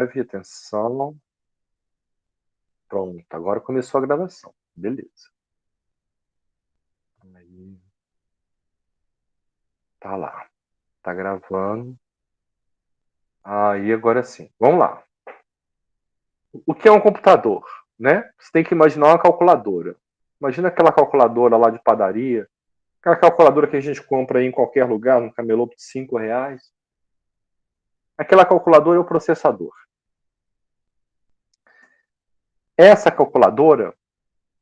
Preste atenção. Pronto, agora começou a gravação. Beleza. Aí. Tá lá. Tá gravando. Aí agora sim. Vamos lá. O que é um computador? Né? Você tem que imaginar uma calculadora. Imagina aquela calculadora lá de padaria. Aquela calculadora que a gente compra aí em qualquer lugar, no camelô por R$ 5. Aquela calculadora é o processador. Essa calculadora,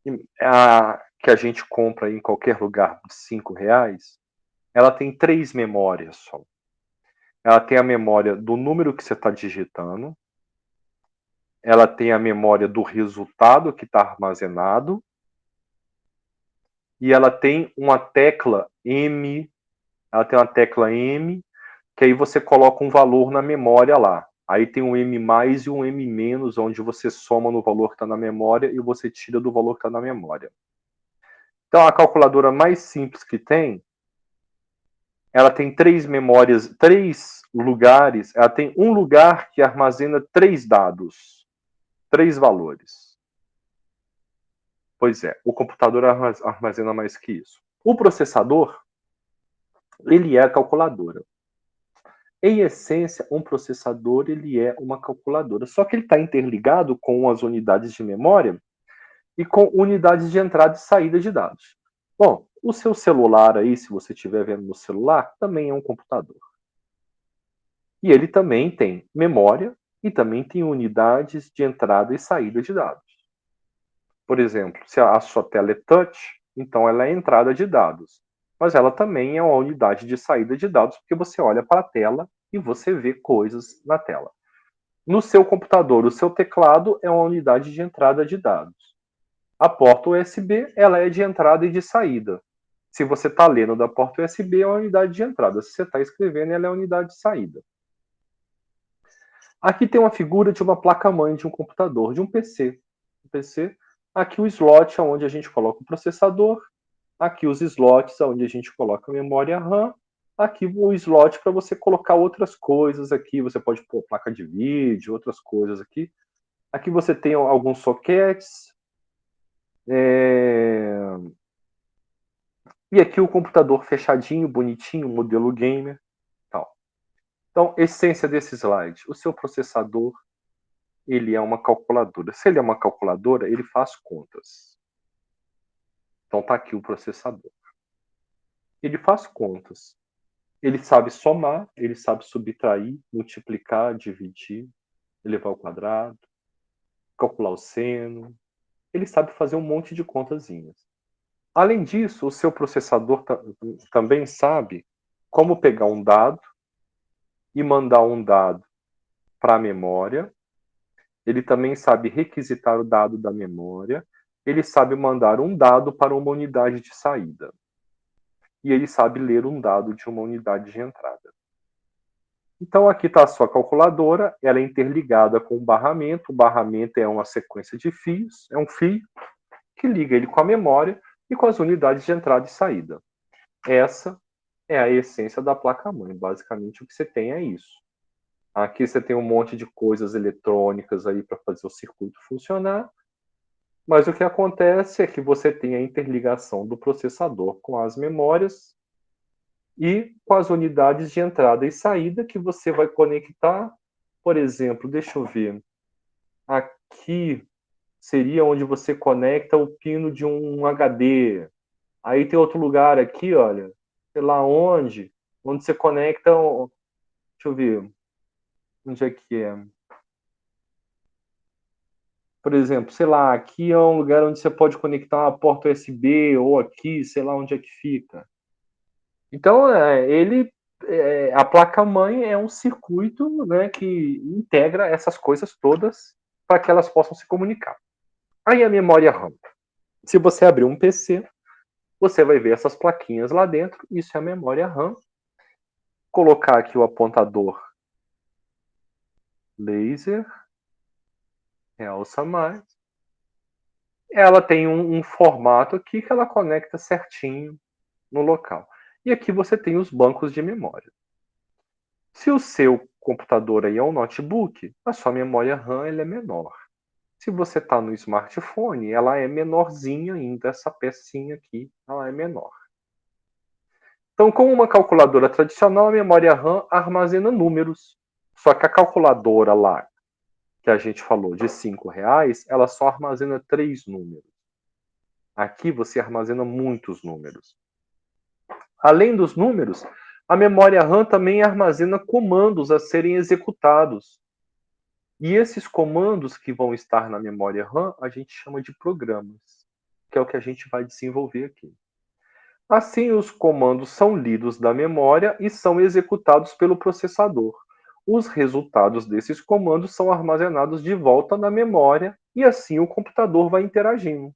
que a gente compra em qualquer lugar por R$ 5, ela tem 3 memórias só. Ela tem a memória do número que você está digitando, ela tem a memória do resultado que está armazenado, e ela tem uma tecla M, que aí você coloca um valor na memória lá. Aí tem um M+, e um M-, onde você soma no valor que está na memória e você tira do valor que está na memória. Então, a calculadora mais simples que tem, ela tem 3 memórias, 3 lugares, ela tem um lugar que armazena 3 dados, 3 valores. Pois é, o computador armazena mais que isso. O processador, ele é a calculadora. Em essência, um processador ele é uma calculadora, só que ele está interligado com as unidades de memória e com unidades de entrada e saída de dados. Bom, o seu celular aí, se você estiver vendo no celular, também é um computador. E ele também tem memória e também tem unidades de entrada e saída de dados. Por exemplo, se a sua tela é touch, então ela é entrada de dados. Mas ela também é uma unidade de saída de dados, porque você olha para a tela e você vê coisas na tela. No seu computador, o seu teclado é uma unidade de entrada de dados. A porta USB ela é de entrada e de saída. Se você está lendo da porta USB, é uma unidade de entrada. Se você está escrevendo, ela é uma unidade de saída. Aqui tem uma figura de uma placa-mãe de um computador, de um PC. Aqui o slot onde a gente coloca o processador. Aqui os slots onde a gente coloca a memória RAM. Aqui o slot para você colocar outras coisas aqui. Você pode pôr placa de vídeo, outras coisas aqui. Aqui você tem alguns sockets. E aqui o computador fechadinho, bonitinho, modelo gamer. Tal. Então, essência desse slide. O seu processador ele é uma calculadora. Se ele é uma calculadora, ele faz contas. Então tá aqui o processador. Ele faz contas. Ele sabe somar, ele sabe subtrair, multiplicar, dividir, elevar ao quadrado, calcular o seno. Ele sabe fazer um monte de contazinhas. Além disso, o seu processador também sabe como pegar um dado e mandar um dado para a memória. Ele também sabe requisitar o dado da memória. Ele sabe mandar um dado para uma unidade de saída. E ele sabe ler um dado de uma unidade de entrada. Então aqui está a sua calculadora, ela é interligada com o barramento. O barramento é uma sequência de fios, é um fio que liga ele com a memória e com as unidades de entrada e saída. Essa é a essência da placa-mãe. Basicamente o que você tem é isso. Aqui você tem um monte de coisas eletrônicas aí para fazer o circuito funcionar. Mas o que acontece é que você tem a interligação do processador com as memórias e com as unidades de entrada e saída que você vai conectar. Por exemplo, deixa eu ver. Aqui seria onde você conecta o pino de um HD. Aí tem outro lugar aqui, olha, sei lá onde você conecta. Deixa eu ver. Onde é que é? Por exemplo, sei lá, aqui é um lugar onde você pode conectar uma porta USB, ou aqui, sei lá onde é que fica. Então, a placa-mãe é um circuito, né, que integra essas coisas todas para que elas possam se comunicar. Aí a memória RAM. Se você abrir um PC, você vai ver essas plaquinhas lá dentro. Isso é a memória RAM. Colocar aqui o apontador laser, realça mais. Ela tem um formato aqui que ela conecta certinho no local. E aqui você tem os bancos de memória. Se o seu computador aí é um notebook, a sua memória RAM ela é menor. Se você está no smartphone, ela é menorzinha ainda, essa pecinha aqui, ela é menor. Então, como uma calculadora tradicional, a memória RAM armazena números. Só que a calculadora lá, que a gente falou, de R$5, ela só armazena 3 números. Aqui você armazena muitos números. Além dos números, a memória RAM também armazena comandos a serem executados. E esses comandos que vão estar na memória RAM, a gente chama de programas, que é o que a gente vai desenvolver aqui. Assim, os comandos são lidos da memória e são executados pelo processador. Os resultados desses comandos são armazenados de volta na memória e assim o computador vai interagindo.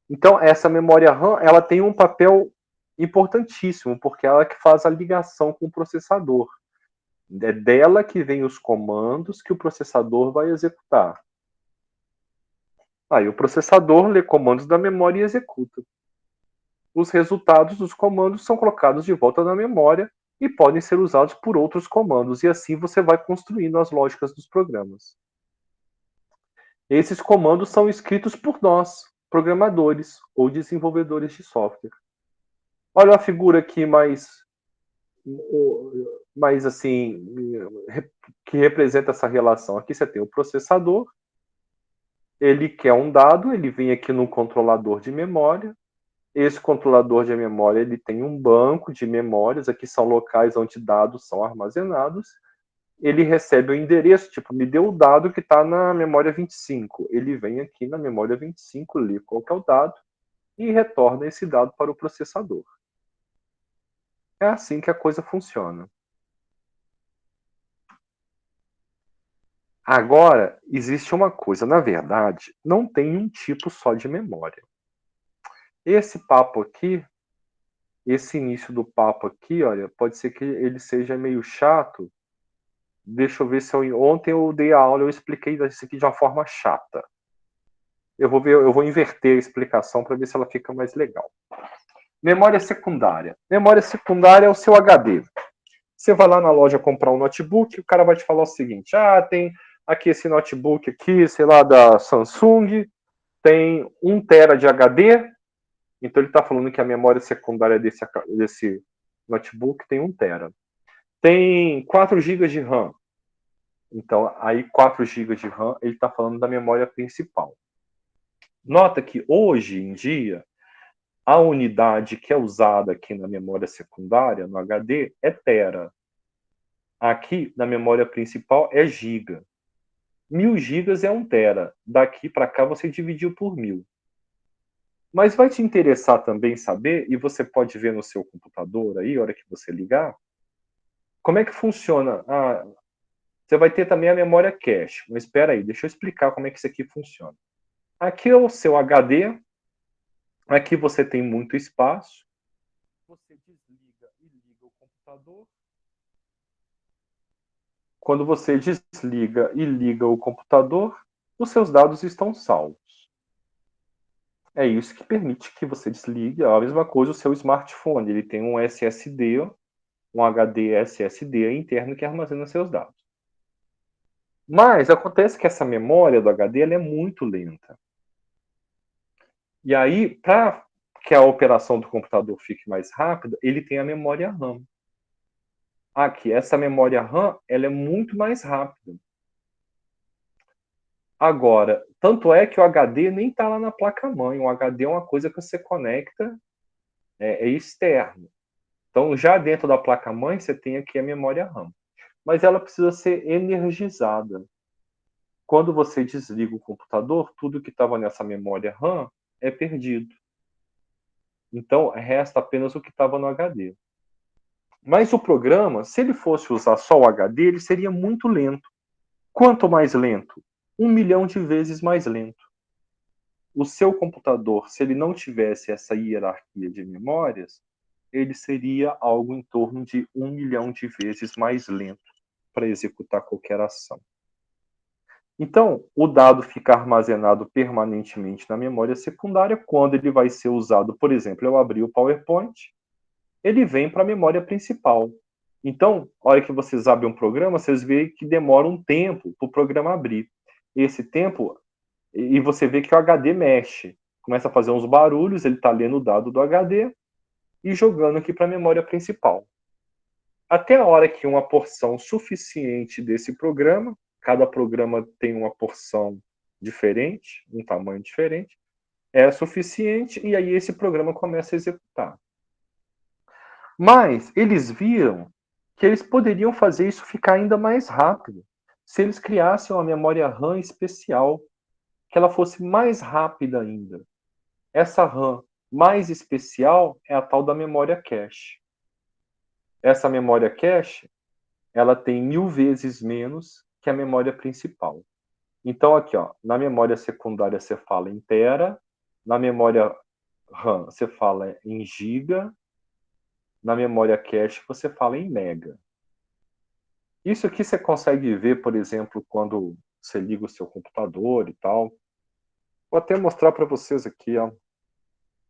Então, essa memória RAM, ela tem um papel importantíssimo, porque ela é que faz a ligação com o processador. É dela que vem os comandos que o processador vai executar. Aí o processador lê comandos da memória e executa. Os resultados dos comandos são colocados de volta na memória e podem ser usados por outros comandos, e assim você vai construindo as lógicas dos programas. Esses comandos são escritos por nós, programadores ou desenvolvedores de software. Olha a figura aqui mais assim, que representa essa relação. Aqui você tem o processador, ele quer um dado, ele vem aqui no controlador de memória. Esse controlador de memória ele tem um banco de memórias, aqui são locais onde dados são armazenados. Ele recebe o endereço, tipo, me deu o dado que está na memória 25. Ele vem aqui na memória 25, lê qual que é o dado e retorna esse dado para o processador. É assim que a coisa funciona. Agora, existe uma coisa, na verdade, não tem um tipo só de memória. Esse papo aqui, esse início do papo aqui, olha, pode ser que ele seja meio chato. Deixa eu ver se ontem eu dei a aula, eu expliquei isso aqui de uma forma chata. Eu vou inverter a explicação para ver se ela fica mais legal. Memória secundária. Memória secundária é o seu HD. Você vai lá na loja comprar um notebook, o cara vai te falar o seguinte: tem aqui esse notebook aqui, sei lá, da Samsung, tem 1 TB de HD. Então ele está falando que a memória secundária desse notebook tem 1 TB. Tem 4 GB de RAM. Então, aí 4 GB de RAM, ele está falando da memória principal. Nota que hoje em dia, a unidade que é usada aqui na memória secundária, no HD, é tera. Aqui, na memória principal, é giga. 1000 gigas é 1 tera. Daqui para cá, você dividiu por 1000. Mas vai te interessar também saber, e você pode ver no seu computador aí, a hora que você ligar, como é que funciona. Você vai ter também a memória cache. Mas espera aí, deixa eu explicar como é que isso aqui funciona. Aqui é o seu HD. Aqui você tem muito espaço. Você desliga e liga o computador. Quando você desliga e liga o computador, os seus dados estão salvos. É isso que permite que você desligue. A mesma coisa o seu smartphone. Ele tem um SSD, um HD SSD interno que armazena seus dados. Mas acontece que essa memória do HD ela é muito lenta. E aí, para que a operação do computador fique mais rápida, ele tem a memória RAM. Aqui, essa memória RAM ela é muito mais rápida. Agora, tanto é que o HD nem está lá na placa-mãe. O HD é uma coisa que você conecta, é externo. Então, já dentro da placa-mãe, você tem aqui a memória RAM. Mas ela precisa ser energizada. Quando você desliga o computador, tudo que estava nessa memória RAM é perdido. Então, resta apenas o que estava no HD. Mas o programa, se ele fosse usar só o HD, ele seria muito lento. Quanto mais lento? 1 milhão de vezes mais lento. O seu computador, se ele não tivesse essa hierarquia de memórias, ele seria algo em torno de 1 milhão de vezes mais lento para executar qualquer ação. Então, o dado fica armazenado permanentemente na memória secundária. Quando ele vai ser usado, por exemplo, eu abri o PowerPoint, ele vem para a memória principal. Então, a hora que vocês abrem um programa, vocês veem que demora um tempo para o programa abrir. Esse tempo, e você vê que o HD mexe. Começa a fazer uns barulhos, ele está lendo o dado do HD e jogando aqui para a memória principal. Até a hora que uma porção suficiente desse programa, cada programa tem uma porção diferente, um tamanho diferente, é suficiente e aí esse programa começa a executar. Mas eles viram que eles poderiam fazer isso ficar ainda mais rápido se eles criassem uma memória RAM especial, que ela fosse mais rápida ainda. Essa RAM mais especial é a tal da memória cache. Essa memória cache, ela tem 1000 vezes menos que a memória principal. Então aqui, ó, na memória secundária você fala em tera, na memória RAM você fala em giga, na memória cache você fala em mega. Isso aqui você consegue ver, por exemplo, quando você liga o seu computador e tal. Vou até mostrar para vocês aqui, ó,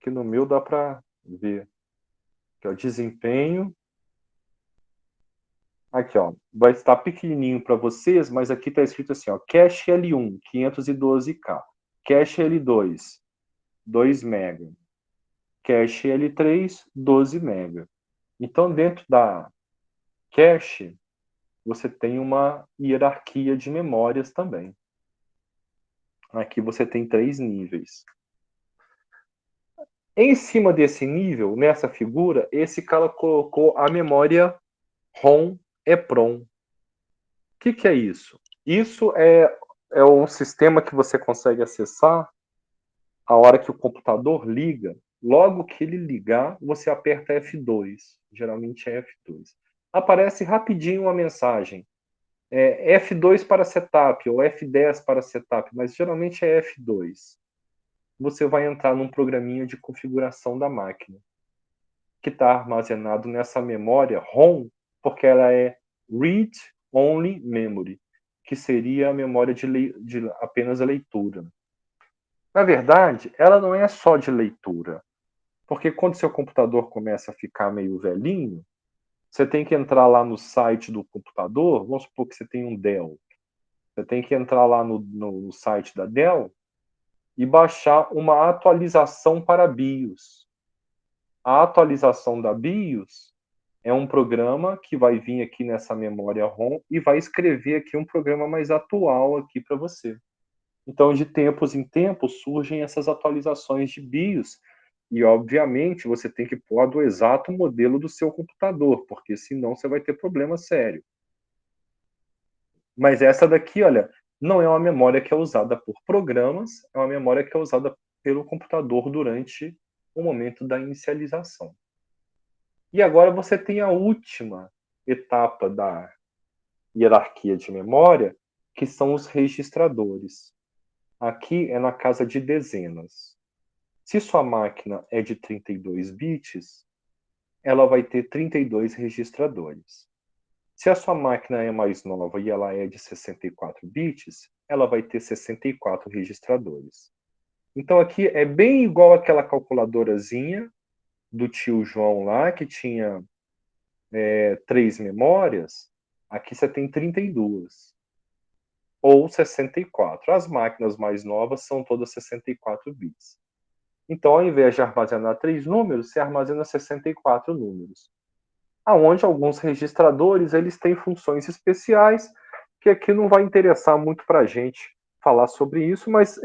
que no meu dá para ver. Aqui, ó, desempenho. Aqui, ó, vai estar pequenininho para vocês, mas aqui está escrito assim, ó, cache L1, 512K. Cache L2, 2 MB. Cache L3, 12 MB. Então, dentro da cache, você tem uma hierarquia de memórias também. Aqui você tem 3 níveis. Em cima desse nível, nessa figura, esse cara colocou a memória ROM EPROM. O que é isso? Isso é um sistema que você consegue acessar a hora que o computador liga. Logo que ele ligar, você aperta F2. Geralmente é F2. Aparece rapidinho uma mensagem. F2 para setup ou F10 para setup, mas geralmente é F2. Você vai entrar num programinha de configuração da máquina, que está armazenado nessa memória ROM, porque ela é Read Only Memory, que seria a memória de apenas a leitura. Na verdade, ela não é só de leitura, porque quando seu computador começa a ficar meio velhinho, você tem que entrar lá no site do computador, vamos supor que você tem um Dell, você tem que entrar lá no site da Dell e baixar uma atualização para BIOS. A atualização da BIOS é um programa que vai vir aqui nessa memória ROM e vai escrever aqui um programa mais atual aqui para você. Então, de tempos em tempos, surgem essas atualizações de BIOS. E, obviamente, você tem que pôr do exato modelo do seu computador, porque senão você vai ter problema sério. Mas essa daqui, olha, não é uma memória que é usada por programas, é uma memória que é usada pelo computador durante o momento da inicialização. E agora você tem a última etapa da hierarquia de memória, que são os registradores. Aqui é na casa de dezenas. Se sua máquina é de 32 bits, ela vai ter 32 registradores. Se a sua máquina é mais nova e ela é de 64 bits, ela vai ter 64 registradores. Então aqui é bem igual aquela calculadorazinha do tio João lá, que tinha 3 memórias. Aqui você tem 32. Ou 64. As máquinas mais novas são todas 64 bits. Então, ao invés de armazenar 3 números, você armazena 64 números. Aonde alguns registradores eles têm funções especiais, que aqui não vai interessar muito para a gente falar sobre isso, mas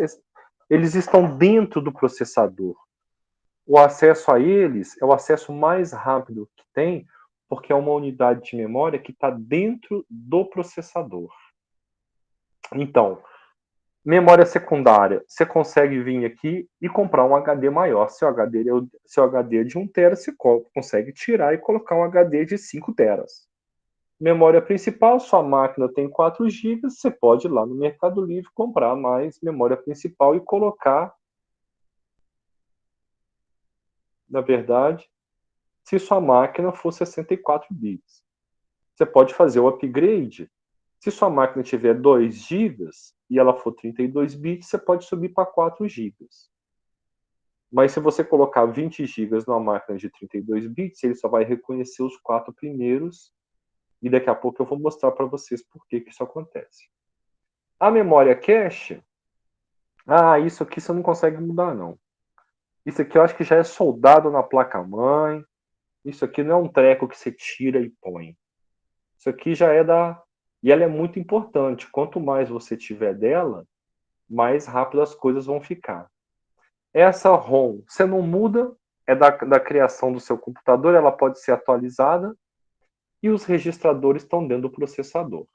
eles estão dentro do processador. O acesso a eles é o acesso mais rápido que tem, porque é uma unidade de memória que está dentro do processador. Então, memória secundária, você consegue vir aqui e comprar um HD maior. Seu HD é de 1 tera, você consegue tirar e colocar um HD de 5 teras. Memória principal, sua máquina tem 4 GB, você pode ir lá no Mercado Livre comprar mais memória principal e colocar, na verdade, se sua máquina for 64 bits. Você pode fazer o upgrade. Se sua máquina tiver 2 GB e ela for 32 bits, você pode subir para 4 GB. Mas se você colocar 20 GB numa máquina de 32 bits, ele só vai reconhecer os 4 primeiros E daqui a pouco eu vou mostrar para vocês por que isso acontece. A memória cache, isso aqui você não consegue mudar, não. Isso aqui eu acho que já é soldado na placa-mãe. Isso aqui não é um treco que você tira e põe. Isso aqui já é da... E ela é muito importante. Quanto mais você tiver dela, mais rápido as coisas vão ficar. Essa ROM, você não muda, é da criação do seu computador, ela pode ser atualizada, e os registradores estão dentro do processador.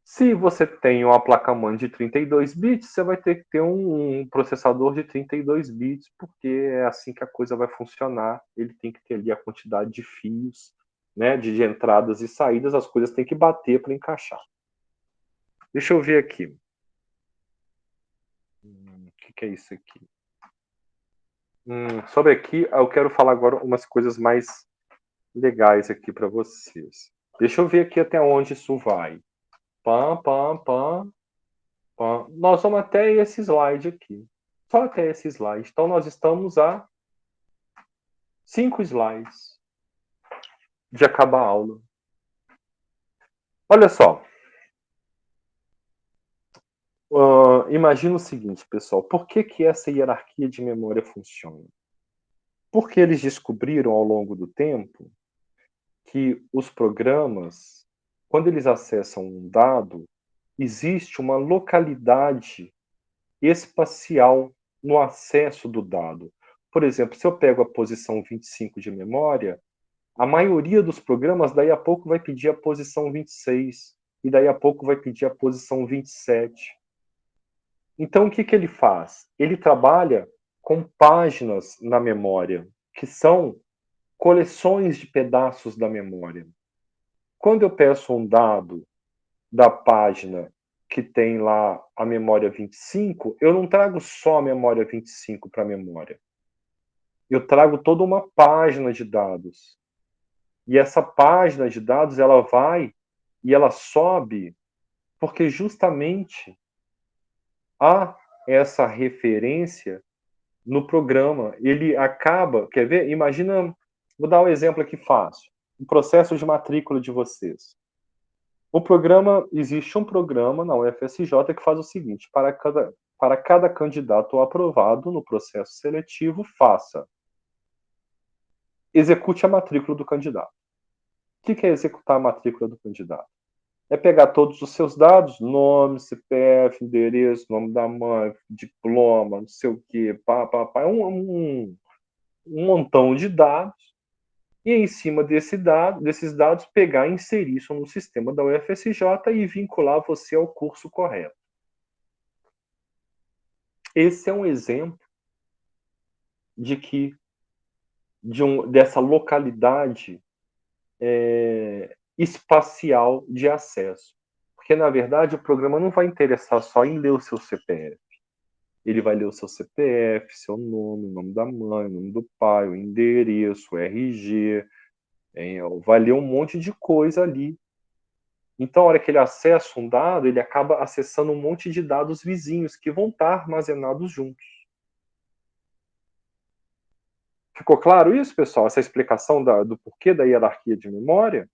Se você tem uma placa-mãe de 32 bits, você vai ter que ter um processador de 32 bits, porque é assim que a coisa vai funcionar. Ele tem que ter ali a quantidade de fios, né, de entradas e saídas, as coisas têm que bater para encaixar. Deixa eu ver aqui. O que é isso aqui? Sobre aqui, eu quero falar agora umas coisas mais legais aqui para vocês. Deixa eu ver aqui até onde isso vai. Pam, pam, pam. Nós vamos até esse slide aqui. Só até esse slide. Então, nós estamos a 5 slides de acabar a aula. Olha só. Imagina o seguinte, pessoal. Por que essa hierarquia de memória funciona? Porque eles descobriram ao longo do tempo que os programas, quando eles acessam um dado, existe uma localidade espacial no acesso do dado. Por exemplo, se eu pego a posição 25 de memória, a maioria dos programas daí a pouco vai pedir a posição 26 e daí a pouco vai pedir a posição 27. Então o que ele faz? Ele trabalha com páginas na memória, que são coleções de pedaços da memória. Quando eu peço um dado da página que tem lá a memória 25, eu não trago só a memória 25 para a memória. Eu trago toda uma página de dados. E essa página de dados, ela vai e ela sobe porque justamente há essa referência no programa. Ele acaba, quer ver? Imagina, vou dar um exemplo aqui fácil. O processo de matrícula de vocês. O programa, existe um programa na UFSJ que faz o seguinte: para cada candidato aprovado no processo seletivo, execute a matrícula do candidato. O que é executar a matrícula do candidato? É pegar todos os seus dados, nome, CPF, endereço, nome da mãe, diploma, não sei o quê, um montão de dados, e em cima desses dados, pegar e inserir isso no sistema da UFSJ e vincular você ao curso correto. Esse é um exemplo dessa localidade espacial de acesso. Porque, na verdade, o programa não vai interessar só em ler o seu CPF. Ele vai ler o seu CPF, seu nome, o nome da mãe, o nome do pai, o endereço, o RG, vai ler um monte de coisa ali. Então, a hora que ele acessa um dado, ele acaba acessando um monte de dados vizinhos que vão estar armazenados juntos. Ficou claro isso, pessoal? Essa explicação do porquê da hierarquia de memória?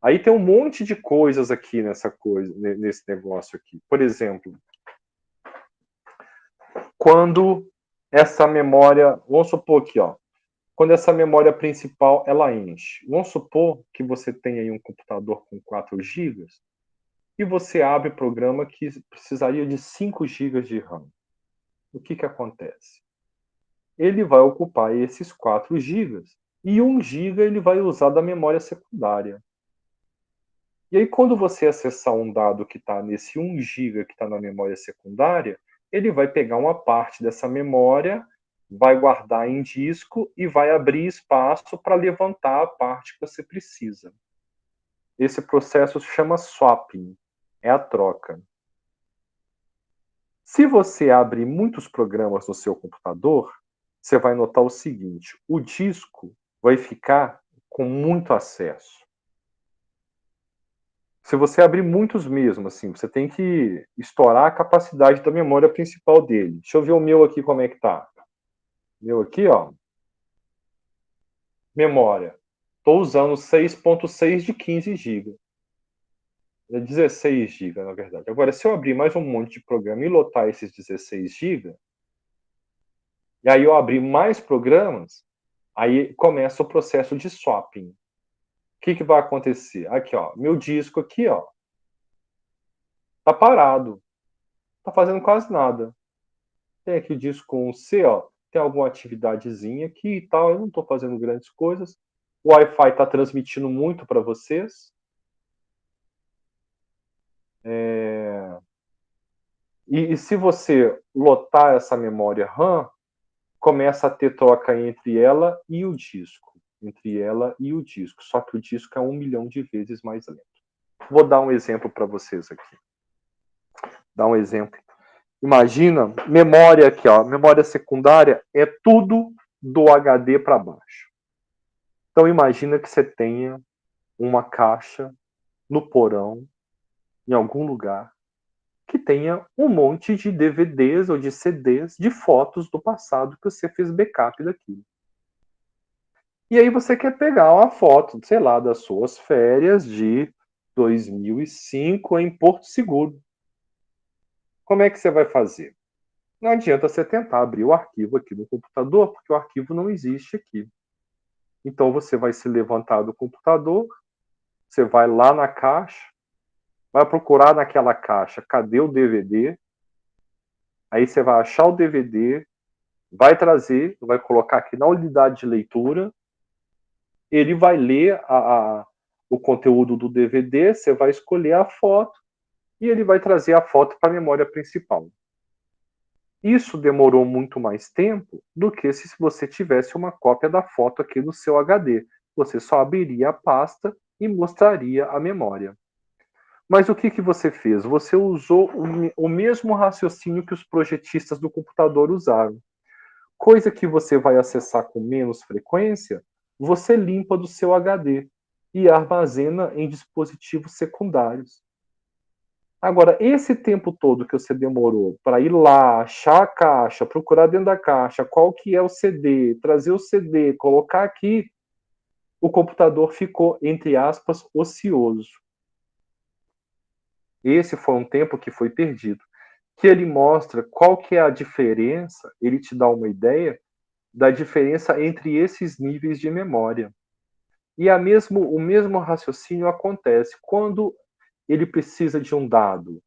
Aí tem um monte de coisas aqui nesse negócio aqui. Por exemplo, quando essa memória, vamos supor aqui, quando essa memória principal ela enche. Vamos supor que você tem aí um computador com 4 GB e você abre o programa que precisaria de 5 GB de RAM. O que acontece? Ele vai ocupar esses 4 GB e 1 GB ele vai usar da memória secundária. E aí, quando você acessar um dado que está nesse 1 GB que está na memória secundária, ele vai pegar uma parte dessa memória, vai guardar em disco e vai abrir espaço para levantar a parte que você precisa. Esse processo se chama swapping, é a troca. Se você abrir muitos programas no seu computador, você vai notar o seguinte: o disco vai ficar com muito acesso. Se você abrir muitos mesmo, assim, você tem que estourar a capacidade da memória principal dele. Deixa eu ver o meu aqui como é que tá. Meu aqui, memória. estou usando 6.6 de 15 GB. É 16 GB, na verdade. Agora, se eu abrir mais um monte de programa e lotar esses 16 GB, e aí eu abrir mais programas, aí começa o processo de swapping. O que vai acontecer? Aqui, ó, meu disco aqui, ó, tá parado. Tá fazendo quase nada. Tem aqui o disco 1C, ó, tem alguma atividadezinha aqui e tal, eu não estou fazendo grandes coisas. O Wi-Fi está transmitindo muito para vocês. E se você lotar essa memória RAM, começa a ter troca entre ela e o disco. Entre ela e o disco. Só que o disco é 1 milhão de vezes mais lento. Vou dar um exemplo para vocês aqui. Dar um exemplo. Imagina, memória aqui, ó. Memória secundária é tudo do HD para baixo. Então imagina que você tenha uma caixa no porão, em algum lugar, que tenha um monte de DVDs ou de CDs de fotos do passado que você fez backup daquilo. E aí você quer pegar uma foto, sei lá, das suas férias de 2005 em Porto Seguro. Como é que você vai fazer? Não adianta você tentar abrir o arquivo aqui no computador, porque o arquivo não existe aqui. Então você vai se levantar do computador, você vai lá na caixa, vai procurar naquela caixa, cadê o DVD? Aí você vai achar o DVD, vai trazer, vai colocar aqui na unidade de leitura, ele vai ler o conteúdo do DVD, você vai escolher a foto e ele vai trazer a foto para a memória principal. Isso demorou muito mais tempo do que se você tivesse uma cópia da foto aqui no seu HD. Você só abriria a pasta e mostraria a memória. Mas o que você fez? Você usou o mesmo raciocínio que os projetistas do computador usaram. Coisa que você vai acessar com menos frequência, você limpa do seu HD e armazena em dispositivos secundários. Agora, esse tempo todo que você demorou para ir lá, achar a caixa, procurar dentro da caixa qual que é o CD, trazer o CD, colocar aqui, o computador ficou, entre aspas, ocioso. Esse foi um tempo que foi perdido. Que ele mostra qual que é a diferença, ele te dá uma ideia da diferença entre esses níveis de memória. E o mesmo raciocínio acontece quando ele precisa de um dado.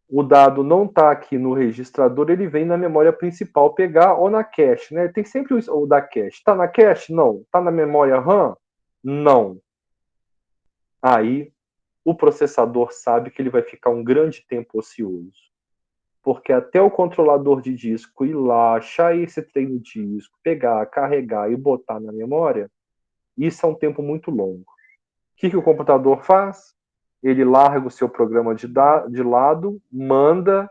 O dado não está aqui no registrador, ele vem na memória principal pegar ou na cache, né? Tem sempre o da cache. Está na cache? Não. Está na memória RAM? Não. Aí o processador sabe que ele vai ficar um grande tempo ocioso. Porque até o controlador de disco ir lá, achar esse trem no disco, pegar, carregar e botar na memória, isso é um tempo muito longo. O que o computador faz? Ele larga o seu programa de lado, manda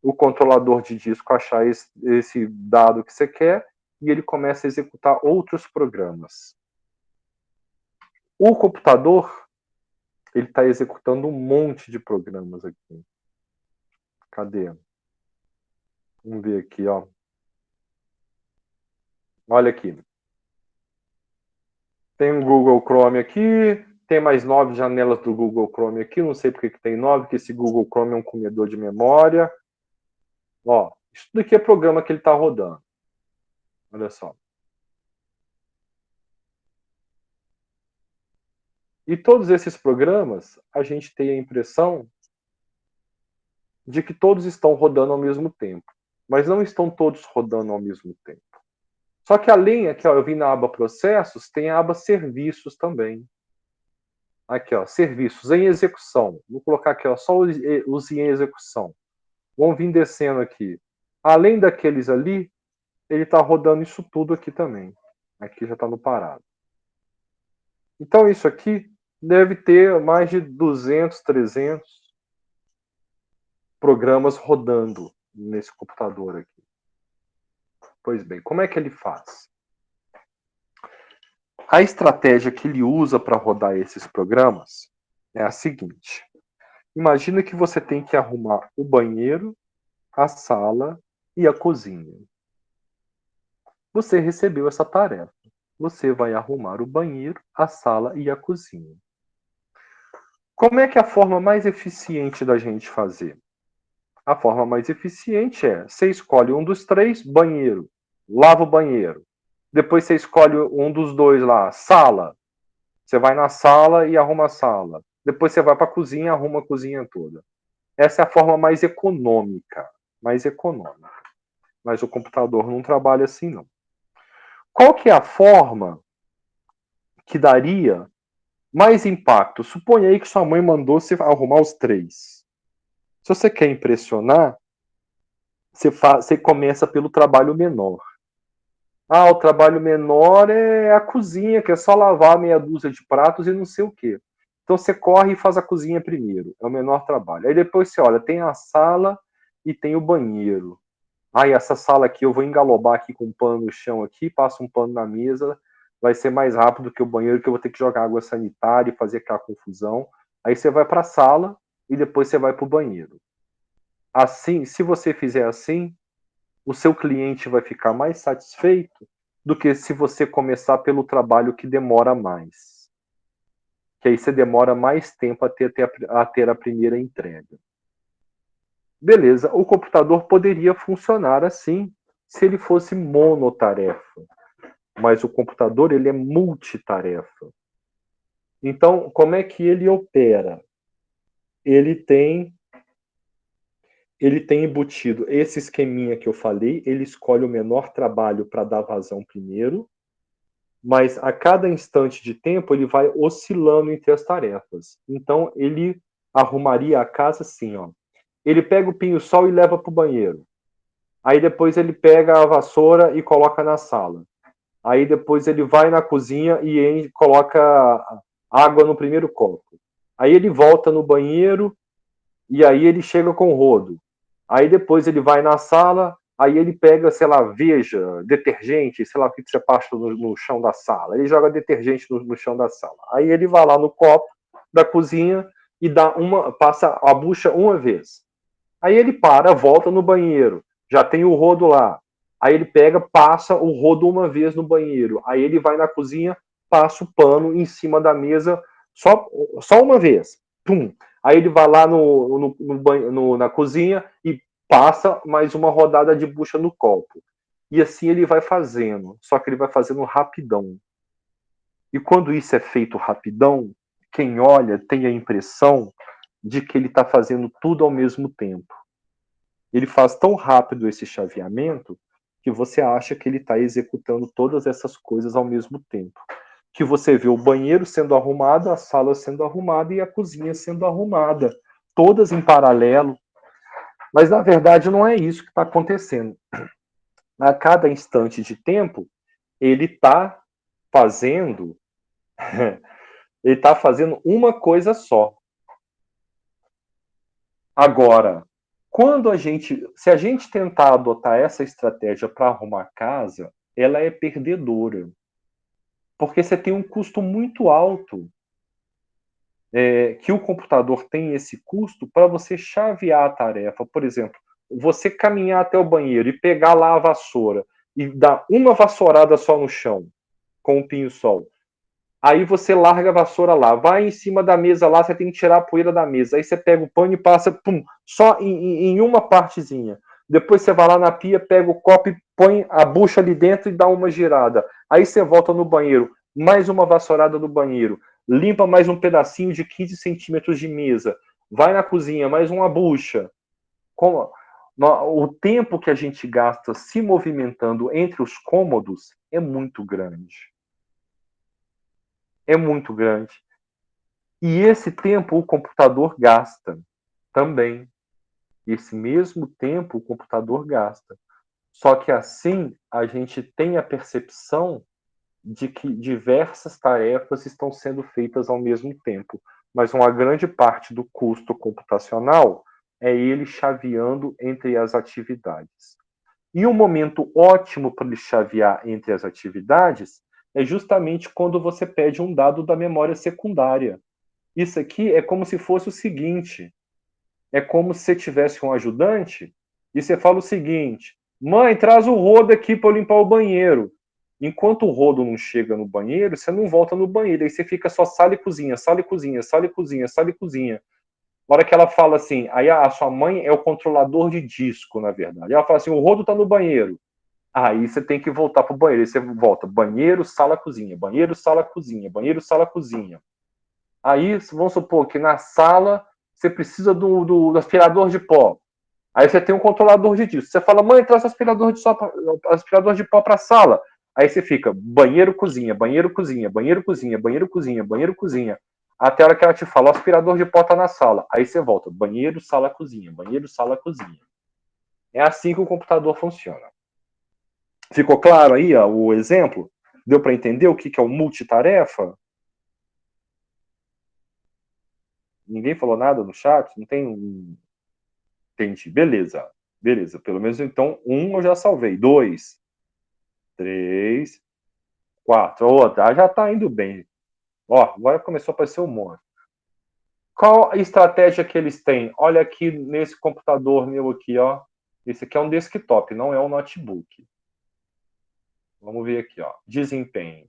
o controlador de disco achar esse dado que você quer e ele começa a executar outros programas. O computador, ele está executando um monte de programas aqui. Cadê? Vamos ver aqui, ó. Olha aqui. Tem um Google Chrome aqui, tem mais 9 janelas do Google Chrome aqui, não sei porque que tem 9, porque esse Google Chrome é um comedor de memória. Ó, isso daqui é programa que ele está rodando. Olha só. E todos esses programas, a gente tem a impressão de que todos estão rodando ao mesmo tempo. Mas não estão todos rodando ao mesmo tempo. Só que além, aqui ó, eu vim na aba processos, tem a aba serviços também. Aqui ó, serviços em execução. Vou colocar aqui ó, só os em execução. Vamos vir descendo aqui. Além daqueles ali, ele está rodando isso tudo aqui também. Aqui já está no parado. Então isso aqui deve ter mais de 200, 300 programas rodando nesse computador aqui. Pois bem, como é que ele faz? A estratégia que ele usa para rodar esses programas é a seguinte. Imagina que você tem que arrumar o banheiro, a sala e a cozinha. Você recebeu essa tarefa. você vai arrumar o banheiro, a sala e a cozinha. Como é que é a forma mais eficiente da gente fazer? A forma mais eficiente é, você escolhe um dos três, banheiro, lava o banheiro. Depois você escolhe um dos dois lá, sala. Você vai na sala e arruma a sala. Depois você vai para a cozinha e arruma a cozinha toda. Essa é a forma mais econômica. Mais econômica. Mas o computador não trabalha assim, não. Qual que é a forma que daria mais impacto? Suponha aí que sua mãe mandou você arrumar os três. Se você quer impressionar, você começa pelo trabalho menor. Ah, o trabalho menor é a cozinha, que é só lavar meia dúzia de pratos e não sei o quê. Então você corre e faz a cozinha primeiro, é o menor trabalho. Aí depois você olha, tem a sala e tem o banheiro. Ah, e essa sala aqui eu vou engalobar aqui com um pano no chão aqui, passo um pano na mesa, vai ser mais rápido que o banheiro, que eu vou ter que jogar água sanitária e fazer aquela confusão. Aí você vai para a sala e depois você vai para o banheiro. Assim, se você fizer assim, o seu cliente vai ficar mais satisfeito do que se você começar pelo trabalho que demora mais. Que aí você demora mais tempo a ter a primeira entrega. Beleza, o computador poderia funcionar assim se ele fosse monotarefa, mas o computador ele é multitarefa. Então, como é que ele opera? Ele tem ele tem embutido esse esqueminha que eu falei, ele escolhe o menor trabalho para dar vazão primeiro, mas a cada instante de tempo ele vai oscilando entre as tarefas. Então ele arrumaria a casa assim, ó. Ele pega o pinho-sol e leva para o banheiro. Aí depois ele pega a vassoura e coloca na sala. Aí depois ele vai na cozinha e coloca água no primeiro copo. Aí ele volta no banheiro e aí ele chega com o rodo. Aí depois ele vai na sala, aí ele pega, sei lá, veja, detergente, sei lá o que você passa no chão da sala. Ele joga detergente no chão da sala. Aí ele vai lá no copo da cozinha e passa a bucha uma vez. Aí ele para, volta no banheiro, já tem o rodo lá. Aí ele pega, passa o rodo uma vez no banheiro. Aí ele vai na cozinha, passa o pano em cima da mesa só uma vez. Pum. Aí ele vai lá na cozinha e passa mais uma rodada de bucha no copo. E assim ele vai fazendo, só que ele vai fazendo rapidão. E quando isso é feito rapidão, quem olha tem a impressão de que ele está fazendo tudo ao mesmo tempo. Ele faz tão rápido esse chaveamento que você acha que ele está executando todas essas coisas ao mesmo tempo. Que você vê o banheiro sendo arrumado, a sala sendo arrumada e a cozinha sendo arrumada, todas em paralelo. Mas na verdade não é isso que está acontecendo. A cada instante de tempo, ele está fazendo, ele está fazendo uma coisa só. Agora, se a gente tentar adotar essa estratégia para arrumar casa, ela é perdedora. Porque você tem um custo muito alto, que o computador tem esse custo para você chavear a tarefa. Por exemplo, você caminhar até o banheiro e pegar lá a vassoura e dar uma vassourada só no chão com o pinho-sol. Aí você larga a vassoura lá, vai em cima da mesa lá, você tem que tirar a poeira da mesa. Aí você pega o pano e passa, pum, só em uma partezinha. Depois você vai lá na pia, pega o copo e põe a bucha ali dentro e dá uma girada. Aí você volta no banheiro, mais uma vassourada no banheiro, limpa mais um pedacinho de 15 centímetros de mesa, vai na cozinha, mais uma bucha. O tempo que a gente gasta se movimentando entre os cômodos é muito grande. É muito grande. E esse tempo o computador gasta também. Esse mesmo tempo o computador gasta. Só que assim a gente tem a percepção de que diversas tarefas estão sendo feitas ao mesmo tempo. Mas uma grande parte do custo computacional é ele chaveando entre as atividades. E um momento ótimo para ele chavear entre as atividades é justamente quando você pede um dado da memória secundária. Isso aqui é como se fosse o seguinte: é como se você tivesse um ajudante e você fala o seguinte: mãe, traz o rodo aqui para eu limpar o banheiro. Enquanto o rodo não chega no banheiro, você não volta no banheiro. Aí você fica só sala e cozinha, sala e cozinha, sala e cozinha, sala e cozinha. Na hora que ela fala assim, aí a sua mãe é o controlador de disco, na verdade. Ela fala assim, o rodo tá no banheiro. Aí você tem que voltar pro banheiro. Aí você volta banheiro, sala, cozinha, banheiro, sala, cozinha, banheiro, sala, cozinha. Aí, vamos supor que na sala você precisa do aspirador de pó. Aí você tem um controlador de disco. Você fala, mãe, traz aspirador de pó para a sala. Aí você fica banheiro, cozinha, banheiro, cozinha, banheiro, cozinha, banheiro, cozinha, banheiro, cozinha. Até a hora que ela te fala, o aspirador de pó tá na sala. Aí você volta, banheiro, sala, cozinha, banheiro, sala, cozinha. É assim que o computador funciona. Ficou claro aí ó, o exemplo? Deu para entender o que é o multitarefa? Ninguém falou nada no chat? Não tem um. Entendi. Beleza. Beleza. Pelo menos então, um eu já salvei. 2, 3, 4. Outra. Já tá indo bem. Ó, agora começou a aparecer um monte. Qual a estratégia que eles têm? Olha aqui nesse computador meu aqui, ó. Esse aqui é um desktop, não é um notebook. Vamos ver aqui, ó. Desempenho.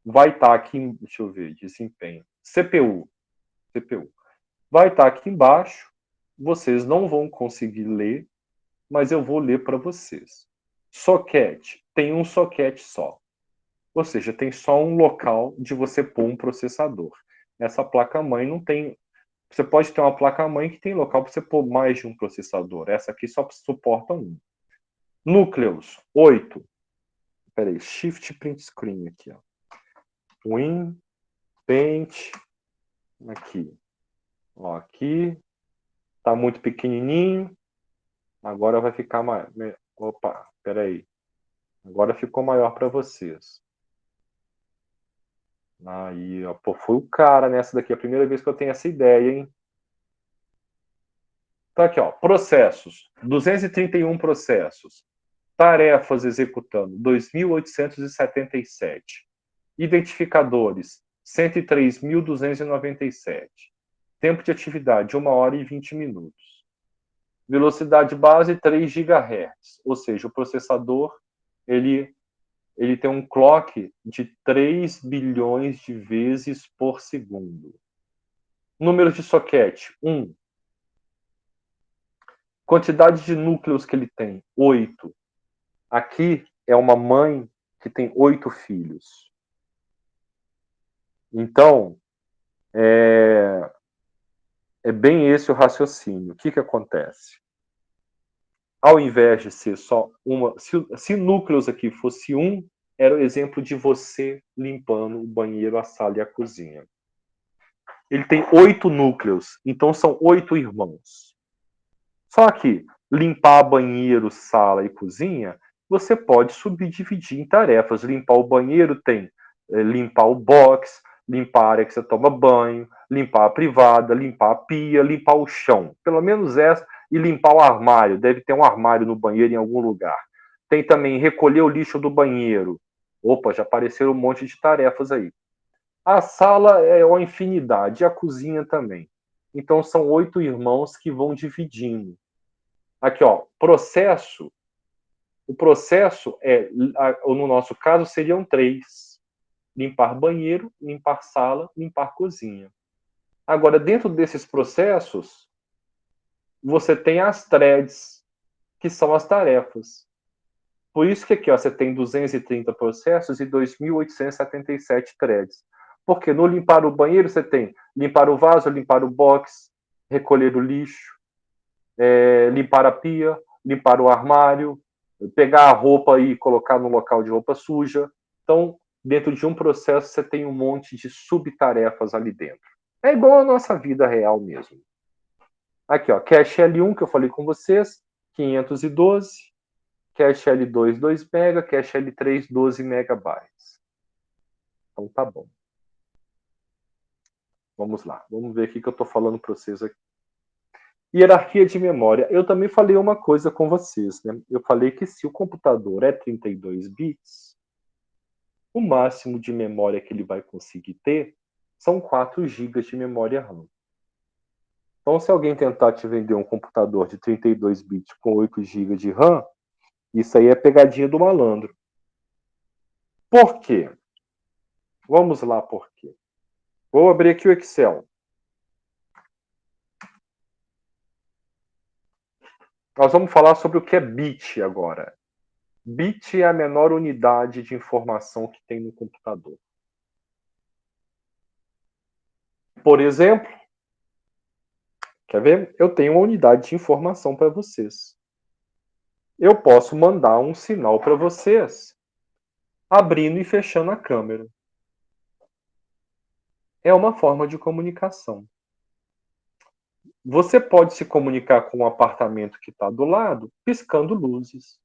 Vai estar aqui, deixa eu ver, desempenho. CPU. CPU. Vai estar aqui embaixo. Vocês não vão conseguir ler, mas eu vou ler para vocês. Socket. Tem um socket só. Ou seja, tem só um local de você pôr um processador. Essa placa-mãe não tem. Você pode ter uma placa-mãe que tem local para você pôr mais de um processador. Essa aqui só suporta um. Núcleos, 8. Peraí, Shift Print Screen aqui. Ó. Win, Paint, aqui. Ó, aqui. Tá muito pequenininho. Agora vai ficar maior. Opa, peraí. Agora ficou maior para vocês. Aí, ó, pô, foi o cara nessa daqui. É a primeira vez que eu tenho essa ideia, hein? Tá aqui, ó. Processos. 231 processos. Tarefas executando. 2.877. Identificadores. 103.297. Tempo de atividade, 1 hora e 20 minutos. Velocidade base, 3 GHz. Ou seja, o processador, ele tem um clock de 3 bilhões de vezes por segundo. Número de socket, 1. Quantidade de núcleos que ele tem, 8. Aqui é uma mãe que tem 8 filhos. Então, é bem esse o raciocínio. O que acontece? Ao invés de ser só uma... Se núcleos aqui fosse 1, era o exemplo de você limpando o banheiro, a sala e a cozinha. Ele tem 8 núcleos, então são 8 irmãos. Só que limpar banheiro, sala e cozinha, você pode subdividir em tarefas. Limpar o banheiro tem limpar o box, limpar a área que você toma banho, limpar a privada, limpar a pia, limpar o chão. Pelo menos essa. E limpar o armário. Deve ter um armário no banheiro em algum lugar. Tem também recolher o lixo do banheiro. Opa, já apareceram um monte de tarefas aí. A sala é uma infinidade, e a cozinha também. Então são 8 irmãos que vão dividindo. Aqui, ó, processo. O processo no nosso caso, seriam 3. Limpar banheiro, limpar sala, limpar cozinha. Agora, dentro desses processos, você tem as threads, que são as tarefas. Por isso que aqui ó, você tem 230 processos e 2.877 threads. Porque no limpar o banheiro você tem limpar o vaso, limpar o box, recolher o lixo, limpar a pia, limpar o armário, pegar a roupa e colocar no local de roupa suja. Então, dentro de um processo, você tem um monte de subtarefas ali dentro. É igual a nossa vida real mesmo. Aqui, ó, cache L1, que eu falei com vocês, 512. Cache L2, 2 MB. Cache L3, 12 MB. Então, tá bom. Vamos lá. Vamos ver o que eu estou falando para vocês aqui. Hierarquia de memória. Eu também falei uma coisa com vocês, né? Eu falei que se o computador é 32 bits, o máximo de memória que ele vai conseguir ter são 4 GB de memória RAM. Então, se alguém tentar te vender um computador de 32 bits com 8 GB de RAM, isso aí é pegadinha do malandro. Por quê? Vamos lá por quê. Vou abrir aqui o Excel. Nós vamos falar sobre o que é bit agora. Bit é a menor unidade de informação que tem no computador. Por exemplo, quer ver? Eu tenho uma unidade de informação para vocês. Eu posso mandar um sinal para vocês, abrindo e fechando a câmera. É uma forma de comunicação. Você pode se comunicar com o apartamento que está do lado, piscando luzes.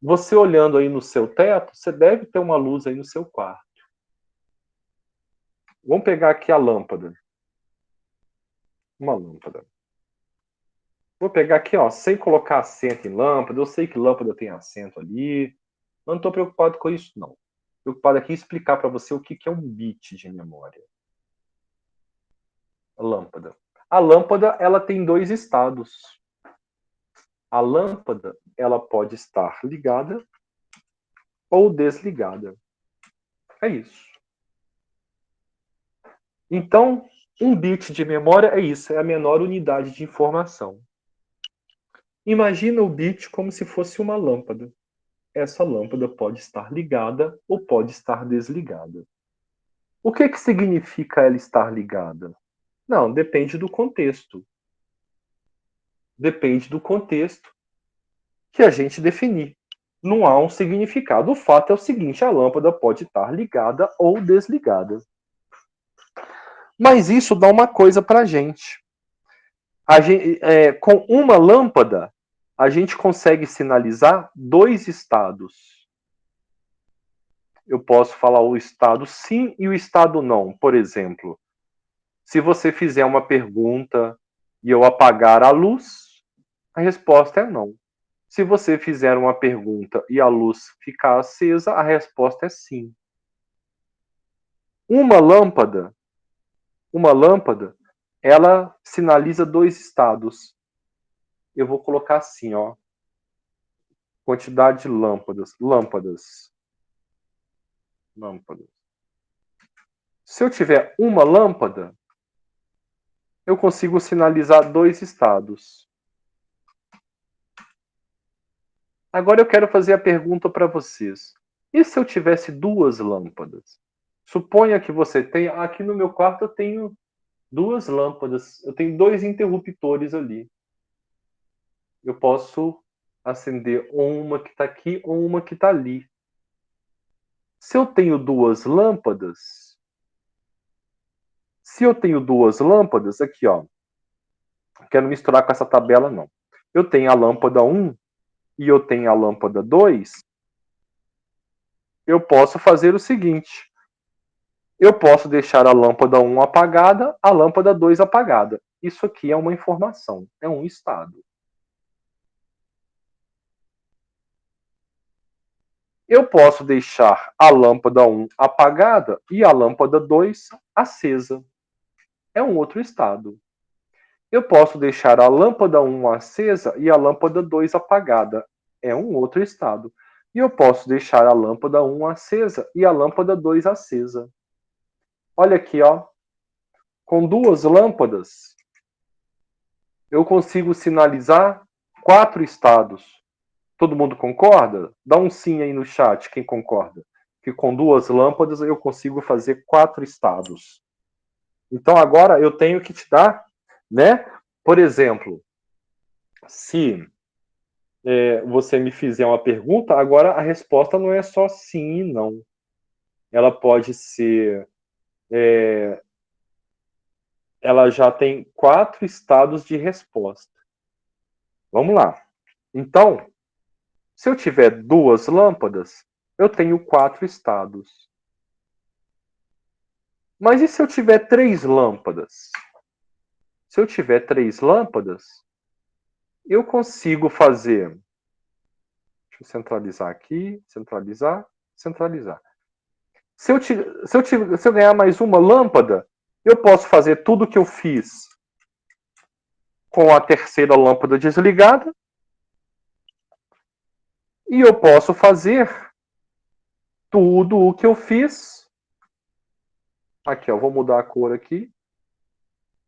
Você olhando aí no seu teto, você deve ter uma luz aí no seu quarto. Vamos pegar aqui a lâmpada. Uma lâmpada. Vou pegar aqui, ó, sem colocar acento em lâmpada. Eu sei que lâmpada tem acento ali. Eu não estou preocupado com isso, não. Preocupado aqui em explicar para você o que é um bit de memória. A lâmpada. A lâmpada, ela tem dois estados. A lâmpada, ela pode estar ligada ou desligada. É isso. Então, um bit de memória é isso, é a menor unidade de informação. Imagina o bit como se fosse uma lâmpada. Essa lâmpada pode estar ligada ou pode estar desligada. O que significa ela estar ligada? Não, depende do contexto. Depende do contexto que a gente definir. Não há um significado. O fato é o seguinte: a lâmpada pode estar ligada ou desligada. Mas isso dá uma coisa para a gente. Com uma lâmpada, a gente consegue sinalizar dois estados. Eu posso falar o estado sim e o estado não. Por exemplo, se você fizer uma pergunta e eu apagar a luz, a resposta é não. Se você fizer uma pergunta e a luz ficar acesa, a resposta é sim. Uma lâmpada, ela sinaliza dois estados. Eu vou colocar assim, ó, quantidade de lâmpadas. Se eu tiver uma lâmpada, eu consigo sinalizar dois estados. Agora eu quero fazer a pergunta para vocês. E se eu tivesse duas lâmpadas? Suponha que você tenha. Aqui no meu quarto eu tenho duas lâmpadas. Eu tenho dois interruptores ali. Eu posso acender uma que está aqui ou uma que está ali. Se eu tenho duas lâmpadas. Aqui ó. Não quero misturar com essa tabela, não. Eu tenho a lâmpada 1 e eu tenho a lâmpada 2. Eu posso fazer o seguinte. Eu posso deixar a lâmpada 1 apagada, a lâmpada 2 apagada. Isso aqui é uma informação, é um estado. Eu posso deixar a lâmpada 1 apagada e a lâmpada 2 acesa. É um outro estado. Eu posso deixar a lâmpada 1 acesa e a lâmpada 2 apagada. É um outro estado. E eu posso deixar a lâmpada 1 acesa e a lâmpada 2 acesa. Olha aqui, ó. Com duas lâmpadas, eu consigo sinalizar 4 estados. Todo mundo concorda? Dá um sim aí no chat, quem concorda. Que com duas lâmpadas eu consigo fazer 4 estados. Então agora eu tenho que te dar, né? Por exemplo, se você me fizer uma pergunta, agora a resposta não é só sim e não. Ela pode ser. Ela já tem 4 estados de resposta. Vamos lá. Então, se eu tiver duas lâmpadas, eu tenho 4 estados. Mas e se eu tiver 3 lâmpadas? Se eu tiver 3 lâmpadas, eu consigo fazer. Deixa eu centralizar aqui, centralizar. Se eu ganhar mais uma lâmpada, eu posso fazer tudo o que eu fiz com a terceira lâmpada desligada. E eu posso fazer tudo o que eu fiz. Aqui, ó, vou mudar a cor aqui.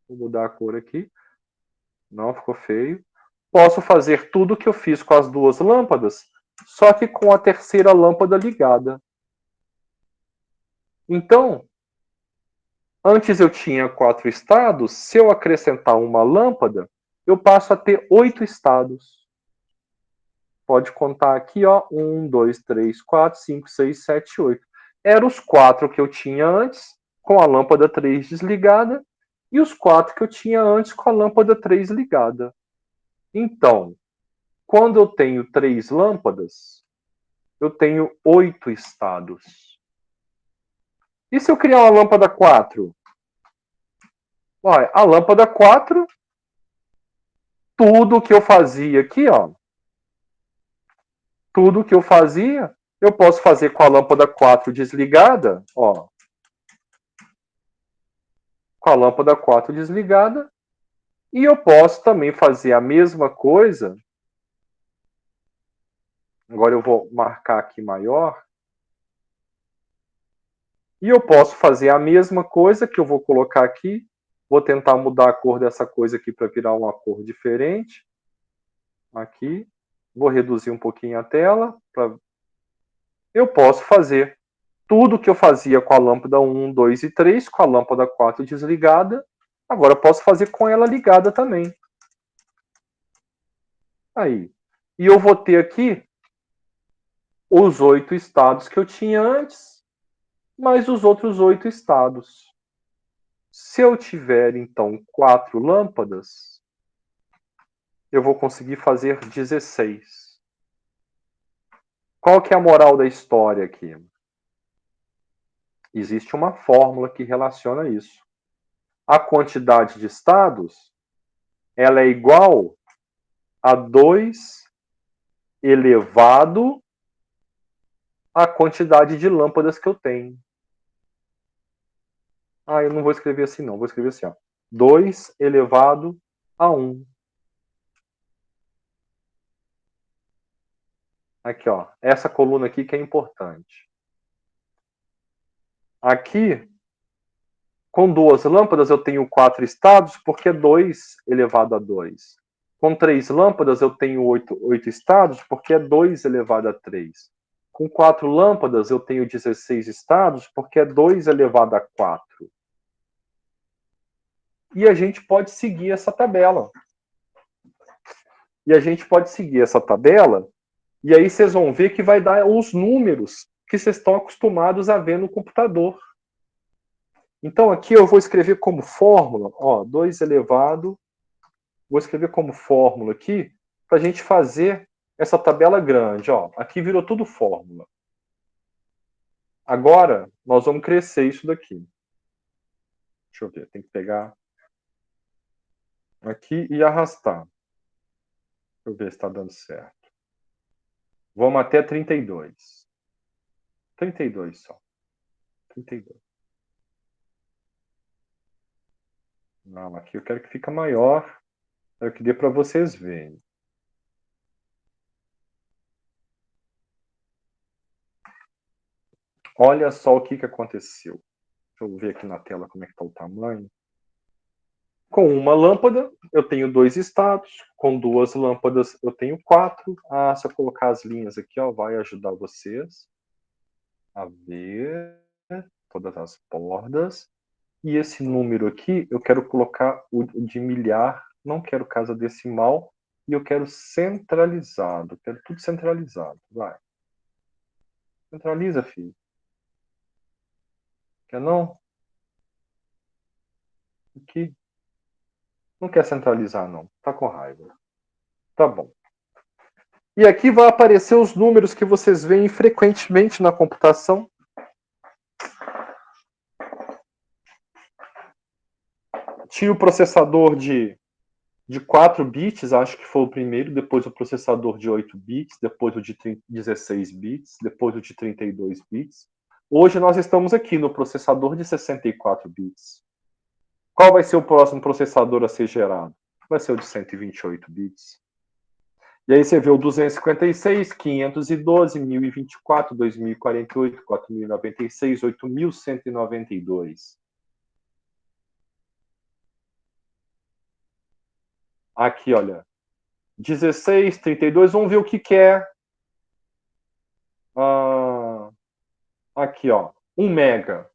Vou mudar a cor aqui. Não, ficou feio. Posso fazer tudo o que eu fiz com as duas lâmpadas, só que com a terceira lâmpada ligada. Então, antes eu tinha 4 estados. Se eu acrescentar uma lâmpada, eu passo a ter 8 estados. Pode contar aqui, ó. 1, 2, 3, 4, 5, 6, 7, 8. Eram os 4 que eu tinha antes, com a lâmpada 3 desligada, e os 4 que eu tinha antes com a lâmpada 3 ligada. Então, quando eu tenho 3 lâmpadas, eu tenho 8 estados. E se eu criar uma lâmpada 4? Olha, a lâmpada 4, tudo que eu fazia aqui, ó, tudo que eu fazia, eu posso fazer com a lâmpada 4 desligada, ó. Com a lâmpada 4 desligada. E eu posso também fazer a mesma coisa. Agora eu vou marcar aqui maior. E eu posso fazer a mesma coisa que eu vou colocar aqui. Vou tentar mudar a cor dessa coisa aqui para virar uma cor diferente. Aqui. Vou reduzir um pouquinho a tela. Eu posso fazer tudo que eu fazia com a lâmpada 1, 2 e 3, com a lâmpada 4 desligada. Agora eu posso fazer com ela ligada também. Aí. E eu vou ter aqui os 8 estados que eu tinha antes, mais os outros 8 estados. Se eu tiver, então, 4 lâmpadas, eu vou conseguir fazer 16. Qual que é a moral da história aqui? Existe uma fórmula que relaciona isso. A quantidade de estados, ela é igual a 2 elevado à quantidade de lâmpadas que eu tenho. Eu não vou escrever assim não, vou escrever assim, ó. 2 elevado a 1. Aqui, ó, essa coluna aqui que é importante. Aqui, com 2 lâmpadas, eu tenho 4 estados, porque é 2 elevado a 2. Com 3 lâmpadas, eu tenho 8 estados, porque é 2 elevado a 3. Com 4 lâmpadas, eu tenho 16 estados, porque é 2 elevado a 4. E a gente pode seguir essa tabela. E aí vocês vão ver que vai dar os números que vocês estão acostumados a ver no computador. Então aqui eu vou escrever como fórmula, ó, 2 elevado, vou escrever como fórmula aqui, para a gente fazer essa tabela grande, ó. Aqui virou tudo fórmula. Agora, nós vamos crescer isso daqui. Deixa eu ver, tem que pegar aqui e arrastar. Deixa eu ver se está dando certo. Vamos até 32. 32 só. 32. Não, aqui eu quero que fique maior. Quero que dê para vocês verem. Olha só o que aconteceu. Deixa eu ver aqui na tela como é que está o tamanho. Com uma lâmpada, eu tenho 2 estados. Com 2 lâmpadas, eu tenho 4. Se eu colocar as linhas aqui, ó, vai ajudar vocês a ver todas as bordas. E esse número aqui, eu quero colocar o de milhar. Não quero casa decimal. E eu quero centralizado. Quero tudo centralizado. Vai. Centraliza, filho. Quer não? Aqui. Não quer centralizar, não. Tá com raiva. Tá bom. E aqui vai aparecer os números que vocês veem frequentemente na computação. Tinha o processador de 4 bits, acho que foi o primeiro, depois o processador de 8 bits, depois o de 16 bits, depois o de 32 bits. Hoje nós estamos aqui no processador de 64 bits. Qual vai ser o próximo processador a ser gerado? Vai ser o de 128 bits. E aí você vê o 256, 512, 1024, 2048, 4096, 8192. Aqui, olha. 16, 32. Vamos ver o que é. Aqui, ó. 1 mega.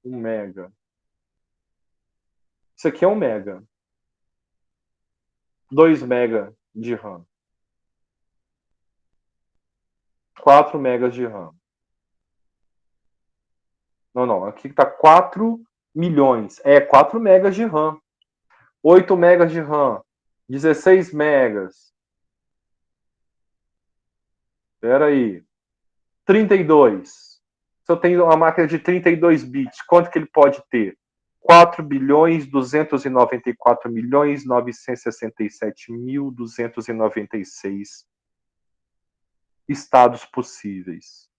1 mega. Isso aqui é 1 mega. 2 mega de RAM. 4 megas de RAM. Não. Aqui está 4 milhões. 4 megas de RAM. 8 megas de RAM. 16 megas. Espera aí. 32. Se eu tenho uma máquina de 32 bits, quanto que ele pode ter? 4 bilhões 294 milhões 967 mil 296 estados possíveis.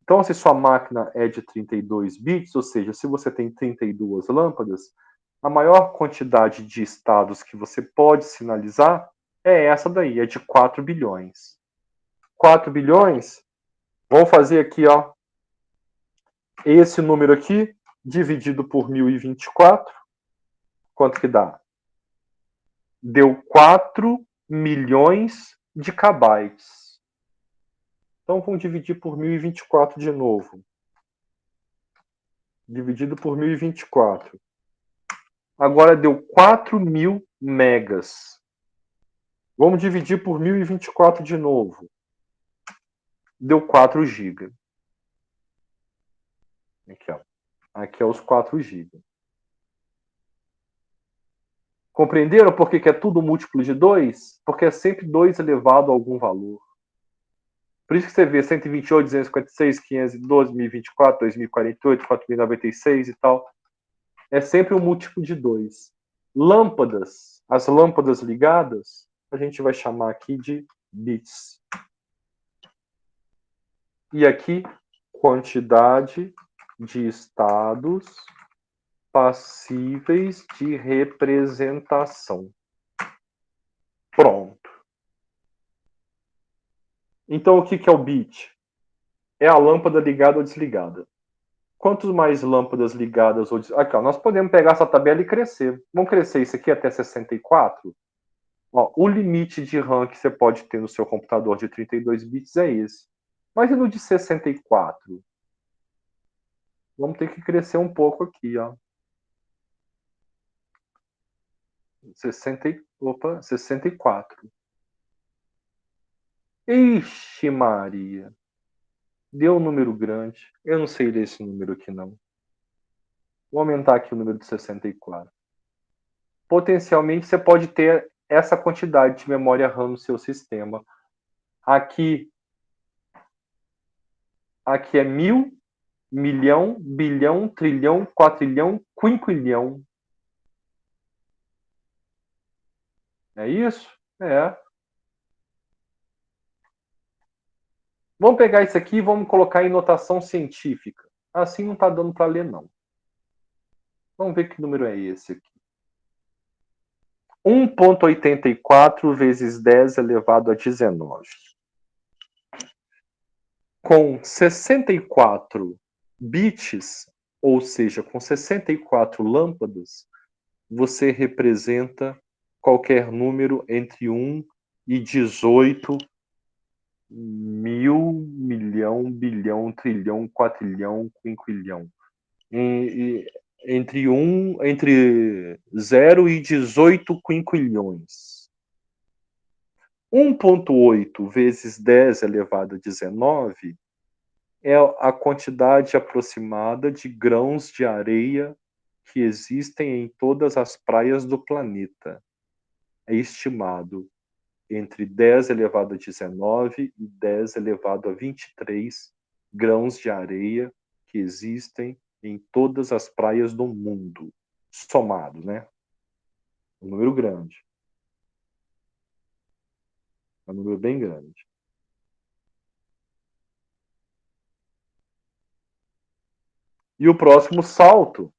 Então, se sua máquina é de 32 bits, ou seja, se você tem 32 lâmpadas, a maior quantidade de estados que você pode sinalizar é essa daí, é de 4 bilhões. 4 bilhões, vamos fazer aqui, ó, esse número aqui, dividido por 1024, quanto que dá? Deu 4 milhões de kbytes. Então, vamos dividir por 1024 de novo. Dividido por 1024. Agora deu 4.000 megas. Vamos dividir por 1024 de novo. Deu 4 GB. Aqui, ó. Aqui é os 4 GB. Compreenderam por que é tudo múltiplo de 2? Porque é sempre 2 elevado a algum valor. Por isso que você vê 128, 256, 512, 1024, 2048, 4096 e tal. É sempre um múltiplo de 2. Lâmpadas, as lâmpadas ligadas, a gente vai chamar aqui de bits. E aqui, quantidade de estados passíveis de representação. Pronto. Então, o que é o bit? É a lâmpada ligada ou desligada. Quanto mais lâmpadas ligadas ou desligadas... Aqui, ó, nós podemos pegar essa tabela e crescer. Vamos crescer isso aqui até 64? Ó, o limite de RAM que você pode ter no seu computador de 32 bits é esse. Mas e no de 64? Vamos ter que crescer um pouco aqui, ó. 64. Ixi, Maria. Deu um número grande. Eu não sei ler esse número aqui, não. Vou aumentar aqui o número de 64. Potencialmente, você pode ter essa quantidade de memória RAM no seu sistema. Aqui é 1000, milhão, bilhão, trilhão, quatrilhão, quinquilhão. É isso? É. Vamos pegar isso aqui e vamos colocar em notação científica. Assim não está dando para ler, não. Vamos ver que número é esse aqui. 1,84 vezes 10 elevado a 19. Com 64 bits, ou seja, com 64 lâmpadas, você representa qualquer número entre 1 e 18 mil, milhão, bilhão, trilhão, quatrilhão, quinquilhão. Entre 0 e 18 quinquilhões. 1,8 vezes 10 elevado a 19 é a quantidade aproximada de grãos de areia que existem em todas as praias do planeta. É estimado entre 10 elevado a 19 e 10 elevado a 23 grãos de areia que existem em todas as praias do mundo, somado, né? Um número grande. É um número bem grande. E o próximo salto,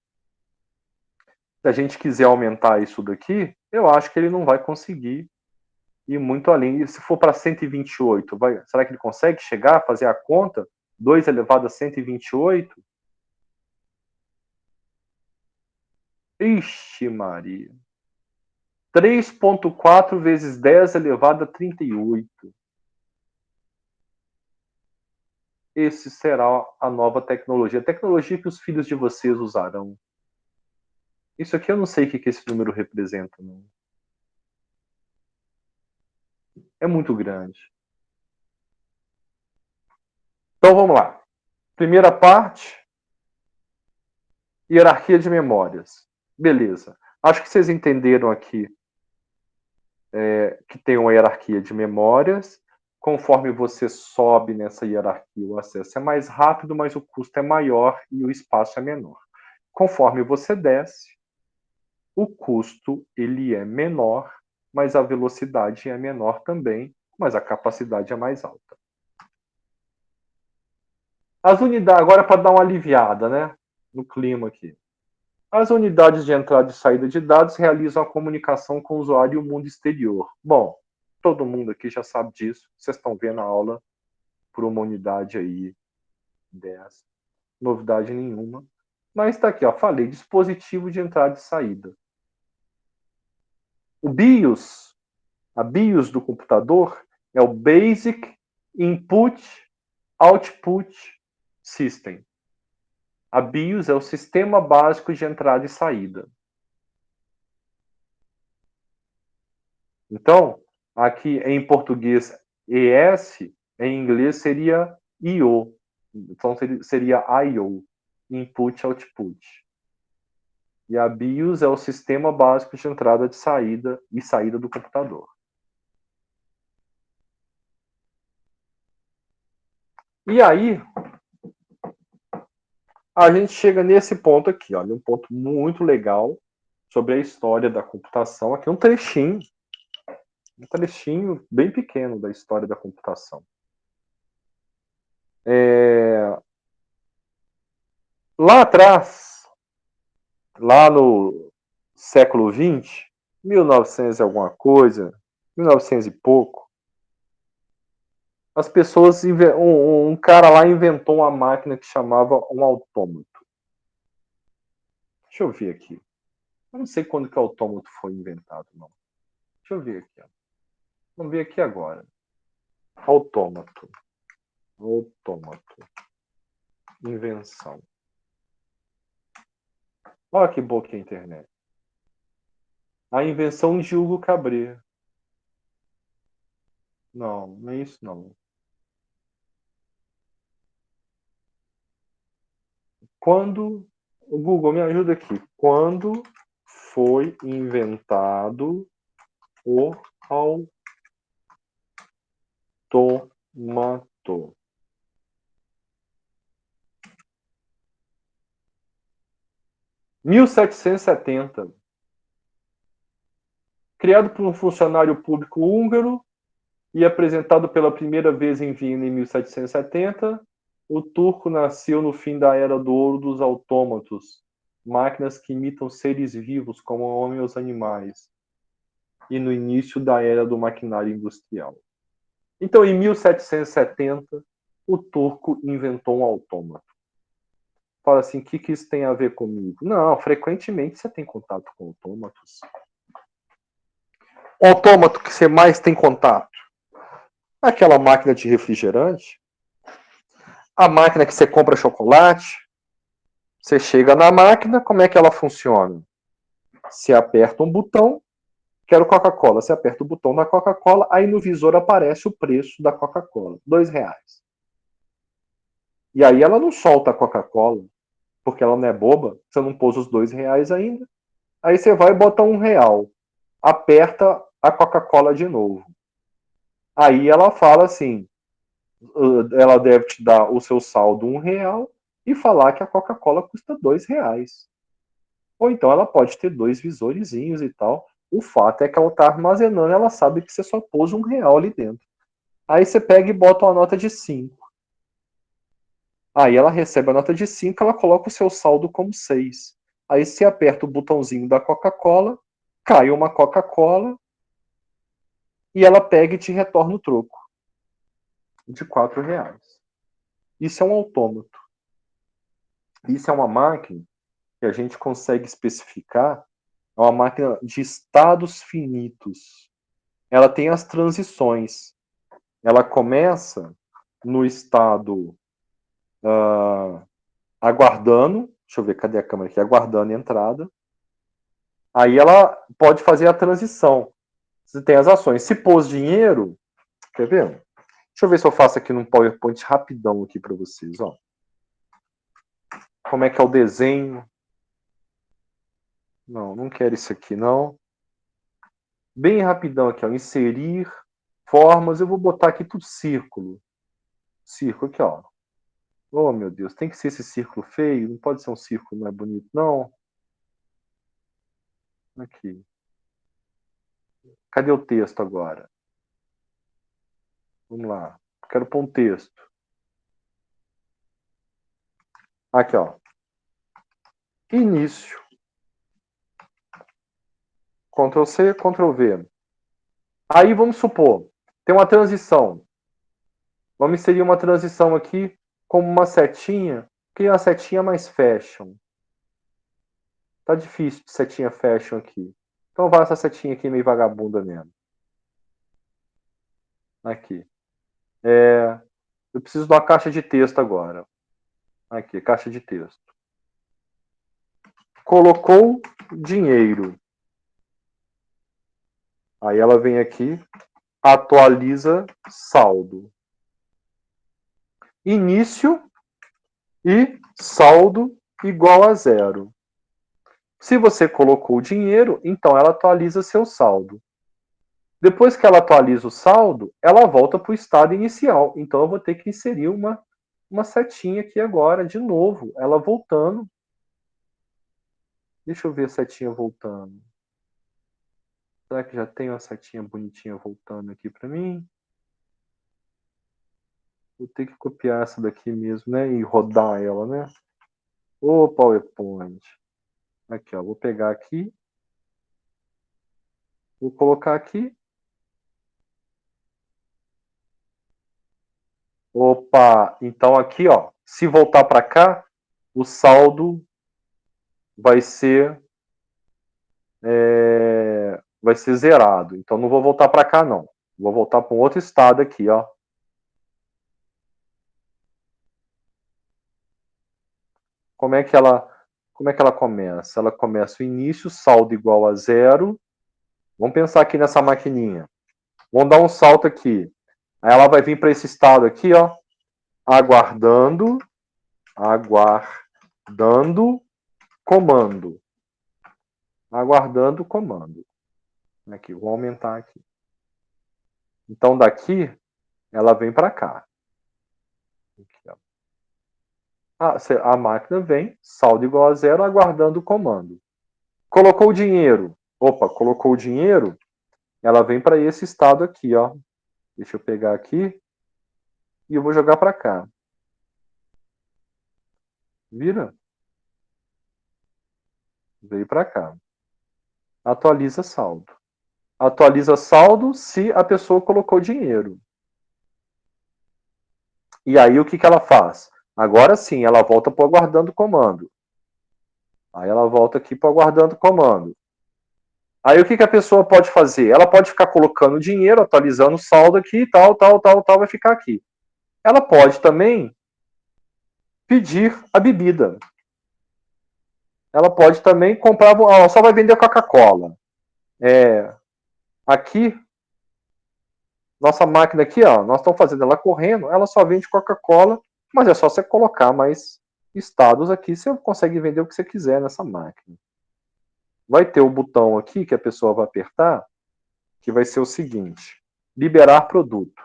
se a gente quiser aumentar isso daqui, eu acho que ele não vai conseguir ir muito além. E se for para 128, será que ele consegue chegar a fazer a conta? 2 elevado a 128? Ixi, Maria. 3,4 vezes 10 elevado a 38. Esse será a nova tecnologia. A tecnologia que os filhos de vocês usarão. Isso aqui eu não sei o que esse número representa, não. É muito grande. Então vamos lá. Primeira parte, hierarquia de memórias. Beleza. Acho que vocês entenderam aqui que tem uma hierarquia de memórias. Conforme você sobe nessa hierarquia, o acesso é mais rápido, mas o custo é maior e o espaço é menor. Conforme você desce, o custo ele é menor, mas a velocidade é menor também, mas a capacidade é mais alta. As unidades, agora para dar uma aliviada, né, no clima aqui. As unidades de entrada e saída de dados realizam a comunicação com o usuário e o mundo exterior. Bom, todo mundo aqui já sabe disso. Vocês estão vendo a aula por uma unidade aí dessa. Novidade nenhuma. Mas está aqui, ó, falei, dispositivo de entrada e saída. O BIOS, a BIOS do computador, é o Basic Input Output System. A BIOS é o sistema básico de entrada e saída. Então, aqui em português ES, em inglês seria IO. Então seria IO, Input Output. E a BIOS é o sistema básico de entrada de saída e saída do computador. E aí, a gente chega nesse ponto aqui, olha, um ponto muito legal sobre a história da computação. Aqui um trechinho bem pequeno da história da computação. Lá atrás, lá no século XX, 1900 e alguma coisa, 1900 e pouco, as pessoas, um cara lá inventou uma máquina que chamava um autômato. Deixa eu ver aqui. Eu não sei quando que o autômato foi inventado, não. Deixa eu ver aqui. Ó. Vamos ver aqui agora. Autômato. Invenção. Olha que boa que é a internet. A invenção de Hugo Cabret. Não, não é isso não. Quando... O Google, me ajuda aqui. Quando foi inventado o autômato? Em 1770. Criado por um funcionário público húngaro e apresentado pela primeira vez em Viena em 1770, o turco nasceu no fim da Era do Ouro dos autômatos, máquinas que imitam seres vivos como homens ou os animais, e no início da Era do maquinário industrial. Então, em 1770, o turco inventou um autômato. Fala assim, o que isso tem a ver comigo? Não, frequentemente você tem contato com autômatos. O autômato que você mais tem contato? Aquela máquina de refrigerante, a máquina que você compra chocolate, você chega na máquina, como é que ela funciona? Você aperta um botão, quero Coca-Cola, você aperta o botão da Coca-Cola, aí no visor aparece o preço da Coca-Cola, R$2. E aí ela não solta a Coca-Cola, porque ela não é boba, você não pôs os R$2 ainda. Aí você vai e bota R$1, aperta a Coca-Cola de novo. Aí ela fala assim, ela deve te dar o seu saldo R$1 e falar que a Coca-Cola custa R$2. Ou então ela pode ter 2 visorezinhos e tal. O fato é que ela está armazenando, ela sabe que você só pôs R$1 ali dentro. Aí você pega e bota uma nota de 5. Aí ela recebe a nota de 5, ela coloca o seu saldo como 6. Aí você aperta o botãozinho da Coca-Cola, cai uma Coca-Cola e ela pega e te retorna o troco de R$ 4. Isso é um autômato. Isso é uma máquina que a gente consegue especificar, é uma máquina de estados finitos. Ela tem as transições. Ela começa no estado aguardando, deixa eu ver, cadê a câmera aqui? Aguardando a entrada. Aí ela pode fazer a transição. Você tem as ações. Se pôs dinheiro, quer ver? Deixa eu ver se eu faço aqui num PowerPoint rapidão aqui para vocês, ó. Como é que é o desenho? Não, não quero isso aqui, não. Bem rapidão aqui, ó. Inserir formas. Eu vou botar aqui tudo círculo. Círculo aqui, ó. Oh, meu Deus, tem que ser esse círculo feio? Não pode ser um círculo mais bonito, não? Aqui. Cadê o texto agora? Vamos lá. Quero pôr um texto. Aqui, ó. Início. Ctrl C, Ctrl V. Aí vamos supor, tem uma transição. Vamos inserir uma transição aqui como uma setinha. Cria uma setinha mais fashion. Tá difícil de setinha fashion aqui. Então vai essa setinha aqui meio vagabunda mesmo. Aqui. Eu preciso de uma caixa de texto agora. Aqui, caixa de texto. Colocou dinheiro. Aí ela vem aqui, atualiza saldo. Início e saldo igual a 0. Se você colocou o dinheiro, então ela atualiza seu saldo. Depois que ela atualiza o saldo, ela volta para o estado inicial. Então eu vou ter que inserir uma setinha aqui agora, de novo, ela voltando. Deixa eu ver a setinha voltando. Será que já tem uma setinha bonitinha voltando aqui para mim? Vou ter que copiar essa daqui mesmo, né? E rodar ela, né? Ô, PowerPoint. Aqui, ó. Vou pegar aqui. Vou colocar aqui. Opa! Então aqui, ó. Se voltar para cá, o saldo vai ser vai ser zerado. Então não vou voltar para cá, não. Vou voltar para um outro estado aqui, ó. Como é que ela começa? Ela começa o início, saldo igual a 0. Vamos pensar aqui nessa maquininha. Vamos dar um salto aqui. Aí ela vai vir para esse estado aqui, ó. Aguardando comando. Aguardando comando. Aqui, vou aumentar aqui. Então daqui ela vem para cá. Aqui, ó. A máquina vem, saldo igual a 0, aguardando o comando. Colocou o dinheiro. Opa, colocou o dinheiro, ela vem para esse estado aqui, ó. Deixa eu pegar aqui e eu vou jogar para cá. Vira? Veio para cá. Atualiza saldo. Atualiza saldo se a pessoa colocou dinheiro. E aí o que ela faz? Agora sim, ela volta para o aguardando comando. Aí ela volta aqui para o aguardando comando. Aí o que a pessoa pode fazer? Ela pode ficar colocando dinheiro, atualizando o saldo aqui, tal, vai ficar aqui. Ela pode também pedir a bebida. Ela pode também comprar, ela só vai vender Coca-Cola. Aqui, nossa máquina aqui, ó, nós estamos fazendo ela correndo, ela só vende Coca-Cola, mas é só você colocar mais estados aqui, você consegue vender o que você quiser nessa máquina. Vai ter o botão aqui que a pessoa vai apertar, que vai ser o seguinte: liberar produto.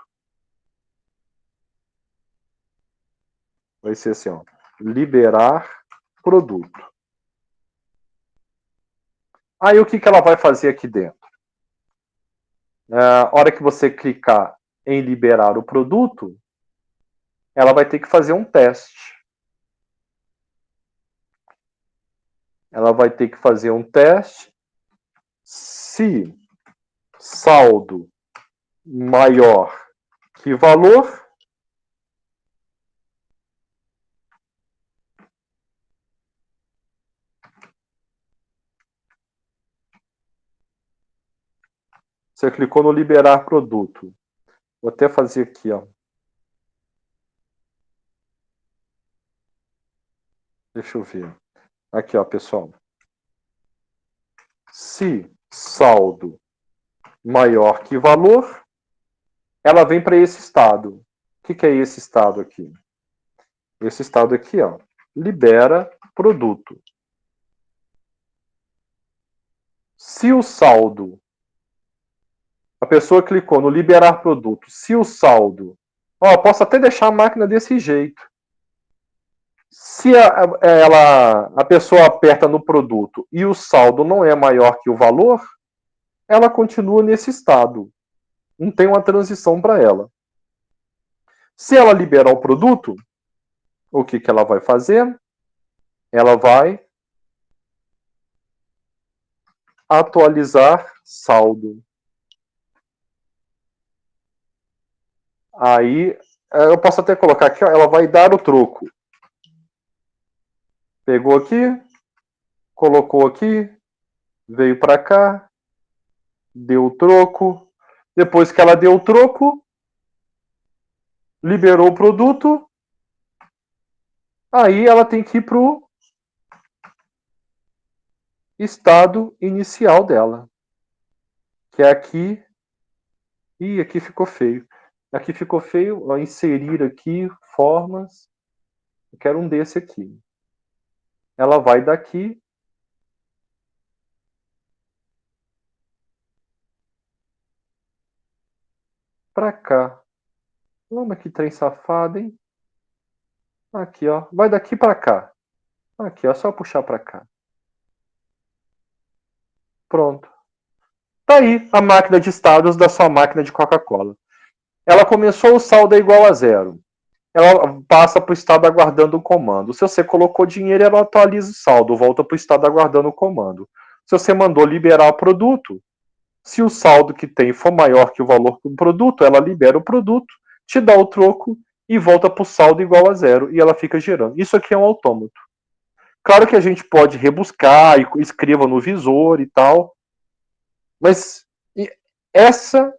Vai ser assim, ó, liberar produto. Aí o que ela vai fazer aqui dentro? A hora que você clicar em liberar o produto, ela vai ter que fazer um teste. Ela vai ter que fazer um teste Se saldo maior que valor, você clicou no liberar produto. Vou até fazer aqui, ó. Deixa eu ver. Aqui, ó, pessoal. Se saldo maior que valor, ela vem para esse estado. O que é esse estado aqui? Esse estado aqui, ó, libera produto. Se o saldo, a pessoa clicou no liberar produto, se o saldo, ó, posso até deixar a máquina desse jeito. Se a pessoa aperta no produto e o saldo não é maior que o valor, ela continua nesse estado. Não tem uma transição para ela. Se ela liberar o produto, o que ela vai fazer? Ela vai atualizar saldo. Aí, eu posso até colocar aqui, ó, ela vai dar o troco. Pegou aqui, colocou aqui, veio para cá, deu o troco. Depois que ela deu o troco, liberou o produto, aí ela tem que ir para o estado inicial dela, que é aqui. Ih, aqui ficou feio. Aqui ficou feio, ó, inserir aqui formas. Eu quero um desse aqui. Ela vai daqui para cá. Vamos que trem safado, hein? Aqui, ó. Vai daqui para cá. Aqui, ó. Só puxar para cá. Pronto. Tá aí a máquina de estados da sua máquina de Coca-Cola. Ela começou, o saldo é igual a zero. Ela passa para o estado aguardando o comando. Se você colocou dinheiro, ela atualiza o saldo, volta para o estado aguardando o comando. Se você mandou liberar o produto, se o saldo que tem for maior que o valor do produto, ela libera o produto, te dá o troco e volta para o saldo igual a zero e ela fica girando. Isso aqui é um autômato. Claro que a gente pode rebuscar e escreva no visor e tal, mas essa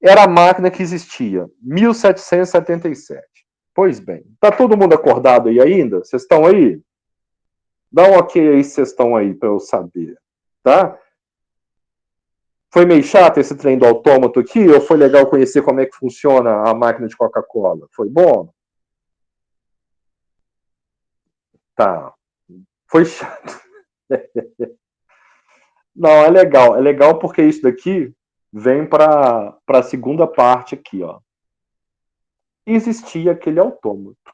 era a máquina que existia, 1777. Pois bem, tá todo mundo acordado aí ainda? Vocês estão aí? Dá um ok aí se vocês estão aí para eu saber, tá? Foi meio chato esse trem do autômato aqui? Ou foi legal conhecer como é que funciona a máquina de Coca-Cola? Foi bom? Tá. Foi chato. Não, é legal. É legal porque isso daqui vem para a segunda parte aqui, ó. Existia aquele autômato.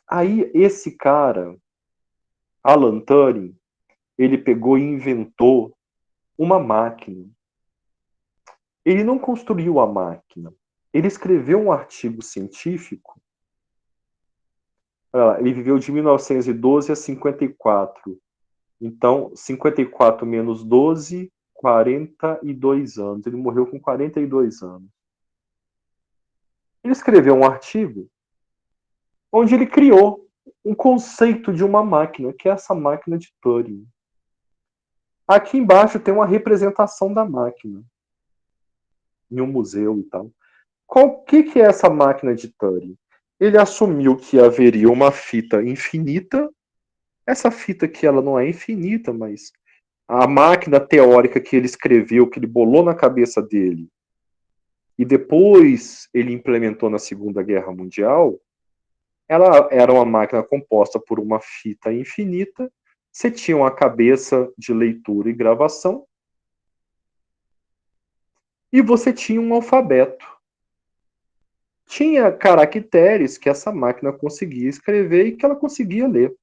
Aí esse cara, Alan Turing, ele pegou e inventou uma máquina. Ele não construiu a máquina. Ele escreveu um artigo científico. Ele viveu de 1912 a 54. Então, 54 menos 12, 42 anos. Ele morreu com 42 anos. Ele escreveu um artigo onde ele criou um conceito de uma máquina, que é essa máquina de Turing. Aqui embaixo tem uma representação da máquina, em um museu e tal. O que é essa máquina de Turing? Ele assumiu que haveria uma fita infinita. Essa fita aqui ela não é infinita, mas a máquina teórica que ele escreveu, que ele bolou na cabeça dele, e depois ele implementou na Segunda Guerra Mundial, ela era uma máquina composta por uma fita infinita. Você tinha uma cabeça de leitura e gravação, e você tinha um alfabeto. Tinha caracteres que essa máquina conseguia escrever e que ela conseguia ler.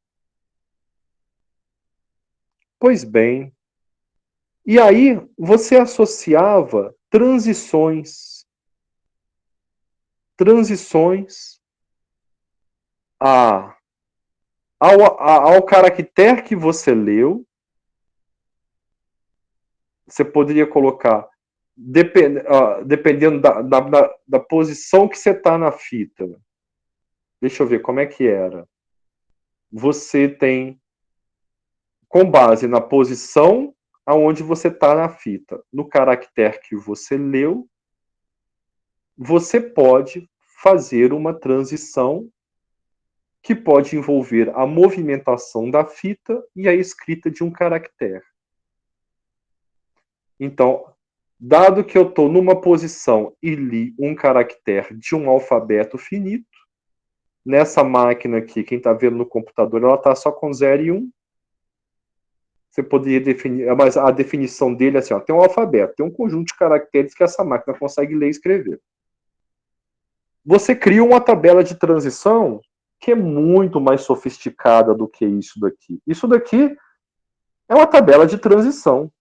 Pois bem, e aí você associava transições a, ao caractere que você leu Você poderia colocar, dependendo da posição que você está na fita. Deixa eu ver como é que era. Você tem, com base na posição aonde você está na fita, no caractere que você leu, você pode fazer uma transição que pode envolver a movimentação da fita e a escrita de um caractere. Então, dado que eu estou numa posição e li um caractere de um alfabeto finito, nessa máquina aqui, quem está vendo no computador, ela está só com 0 e 1. Você poderia definir, mas a definição dele é assim, ó, tem um alfabeto, tem um conjunto de caracteres que essa máquina consegue ler e escrever. Você cria uma tabela de transição que é muito mais sofisticada do que isso daqui. Isso daqui é uma tabela de transição.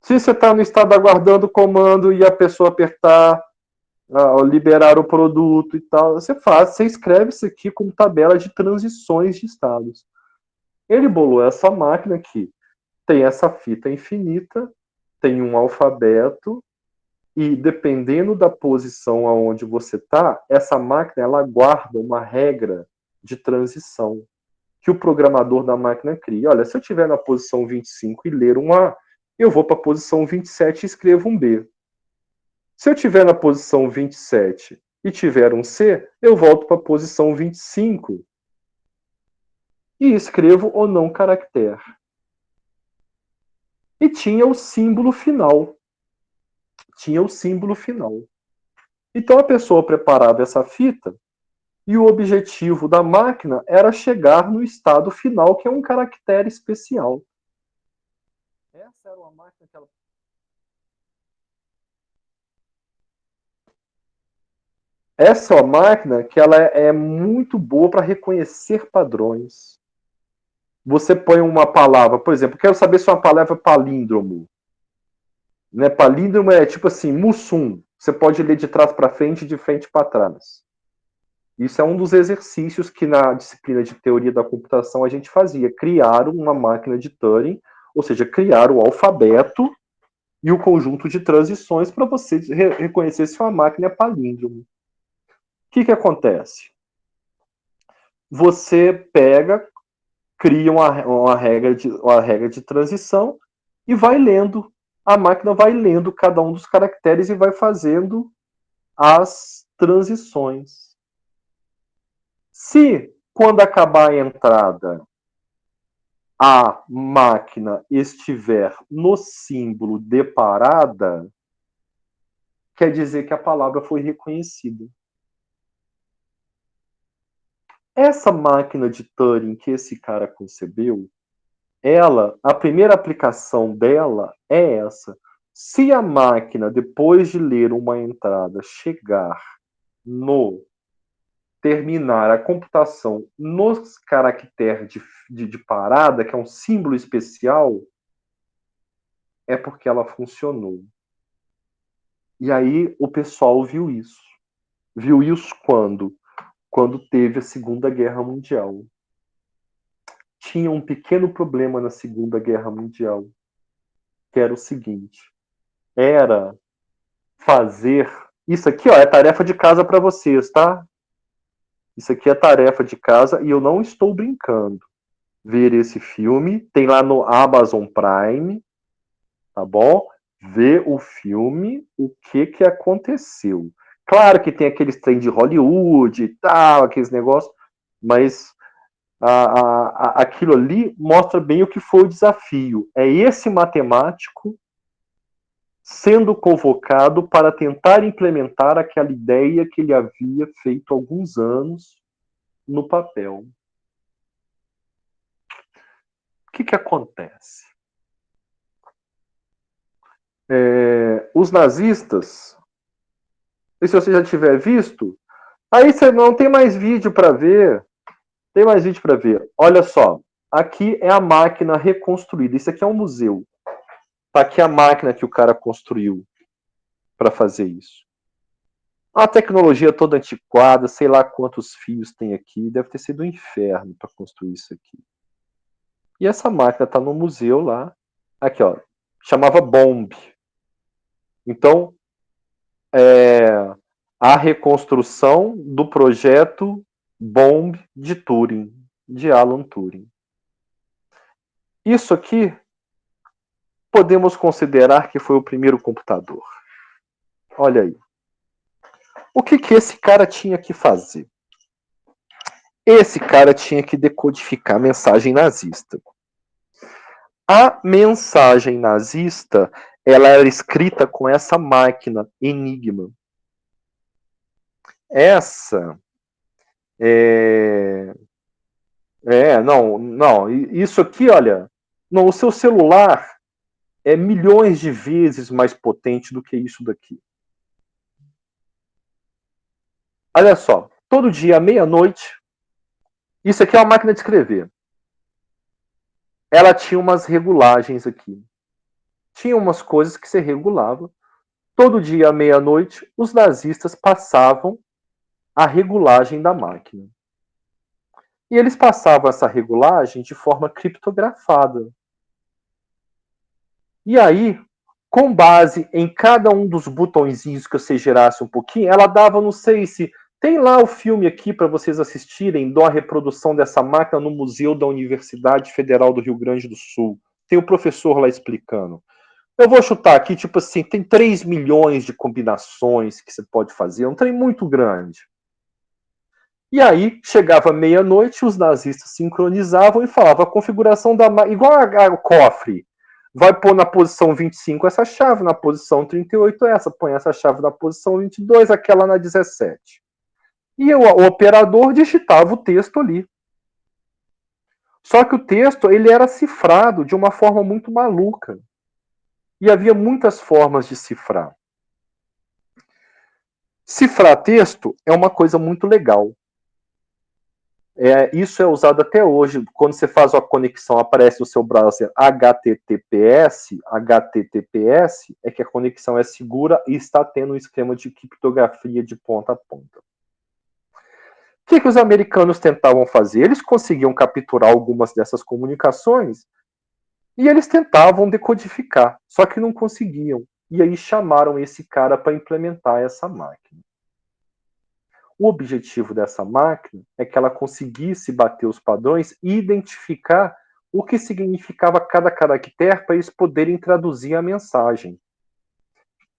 Se você está no estado aguardando o comando e a pessoa apertar, liberar o produto e tal, você escreve isso aqui como tabela de transições de estados. Ele bolou essa máquina aqui. Tem essa fita infinita, tem um alfabeto, e dependendo da posição aonde você está, essa máquina ela guarda uma regra de transição que o programador da máquina cria. Olha, se eu estiver na posição 25 e ler um A, eu vou para a posição 27 e escrevo um B. Se eu estiver na posição 27 e tiver um C, eu volto para a posição 25 e escrevo o não caractere. E tinha o símbolo final. Então a pessoa preparava essa fita e o objetivo da máquina era chegar no estado final, que é um caractere especial. Essa era uma máquina que ela... Essa é uma máquina que ela é muito boa para reconhecer padrões. Você põe uma palavra, por exemplo, quero saber se uma palavra é palíndromo. Né? Palíndromo é tipo assim, Mussum. Você pode ler de trás para frente e de frente para trás. Isso é um dos exercícios que na disciplina de teoria da computação a gente fazia, criar uma máquina de Turing, ou seja, criar o alfabeto e o conjunto de transições para você reconhecer se uma máquina é palíndromo. O que acontece? Você pega, cria uma regra de transição e vai lendo. A máquina vai lendo cada um dos caracteres e vai fazendo as transições. Se, quando acabar a entrada, a máquina estiver no símbolo de parada, quer dizer que a palavra foi reconhecida. Essa máquina de Turing que esse cara concebeu, a primeira aplicação dela é essa. Se a máquina, depois de ler uma entrada, chegar no terminar a computação nos caracteres de parada, que é um símbolo especial, é porque ela funcionou. E aí o pessoal viu isso. Viu isso quando? Quando teve a Segunda Guerra Mundial. Tinha um pequeno problema na Segunda Guerra Mundial, que era o seguinte: era fazer... Isso aqui, ó, é tarefa de casa para vocês, tá? Isso aqui é tarefa de casa e eu não estou brincando. Ver esse filme, tem lá no Amazon Prime, tá bom? Ver o filme, o que aconteceu. Claro que tem aqueles trem de Hollywood e tal, aqueles negócios, mas aquilo ali mostra bem o que foi o desafio. É esse matemático sendo convocado para tentar implementar aquela ideia que ele havia feito há alguns anos no papel. O que acontece? Os nazistas, e se você já tiver visto, aí você não tem mais vídeo para ver. Tem mais vídeo para ver. Olha só, aqui é a máquina reconstruída. Isso aqui é um museu. Tá aqui a máquina que o cara construiu para fazer isso. Uma tecnologia toda antiquada, sei lá quantos fios tem aqui. Deve ter sido um inferno para construir isso aqui. E essa máquina está no museu lá. Aqui, ó. chamava Bomb. Então, a reconstrução do projeto Bomb de Turing, de Alan Turing. Isso aqui podemos considerar que foi o primeiro computador. Olha aí. O que esse cara tinha que fazer? Esse cara tinha que decodificar a mensagem nazista. A mensagem nazista, ela era escrita com essa máquina Enigma. Essa não, isso aqui, olha, não, o seu celular é milhões de vezes mais potente do que isso daqui. Olha só, todo dia à meia-noite, isso aqui é uma máquina de escrever. Ela tinha umas regulagens aqui. Tinha umas coisas que se regulavam. Todo dia à meia-noite, os nazistas passavam a regulagem da máquina. E eles passavam essa regulagem de forma criptografada. E aí, com base em cada um dos botõezinhos que você gerasse um pouquinho, ela dava, não sei se... Tem lá o filme aqui para vocês assistirem, de uma reprodução dessa máquina no Museu da Universidade Federal do Rio Grande do Sul. Tem o professor lá explicando. Eu vou chutar aqui, tipo assim, tem 3 milhões de combinações que você pode fazer. É um trem muito grande. E aí, chegava meia-noite, os nazistas sincronizavam e falavam a configuração da máquina, igual o cofre. Vai pôr na posição 25 essa chave, na posição 38 essa, põe essa chave na posição 22, aquela na 17. E o operador digitava o texto ali. Só que o texto ele era cifrado de uma forma muito maluca. E havia muitas formas de cifrar. Cifrar texto é uma coisa muito legal. Isso é usado até hoje. Quando você faz uma conexão, aparece no seu browser HTTPS, é que a conexão é segura e está tendo um esquema de criptografia de ponta a ponta. O que os americanos tentavam fazer? Eles conseguiam capturar algumas dessas comunicações e eles tentavam decodificar, só que não conseguiam. E aí chamaram esse cara para implementar essa máquina. O objetivo dessa máquina é que ela conseguisse bater os padrões e identificar o que significava cada caractere para eles poderem traduzir a mensagem.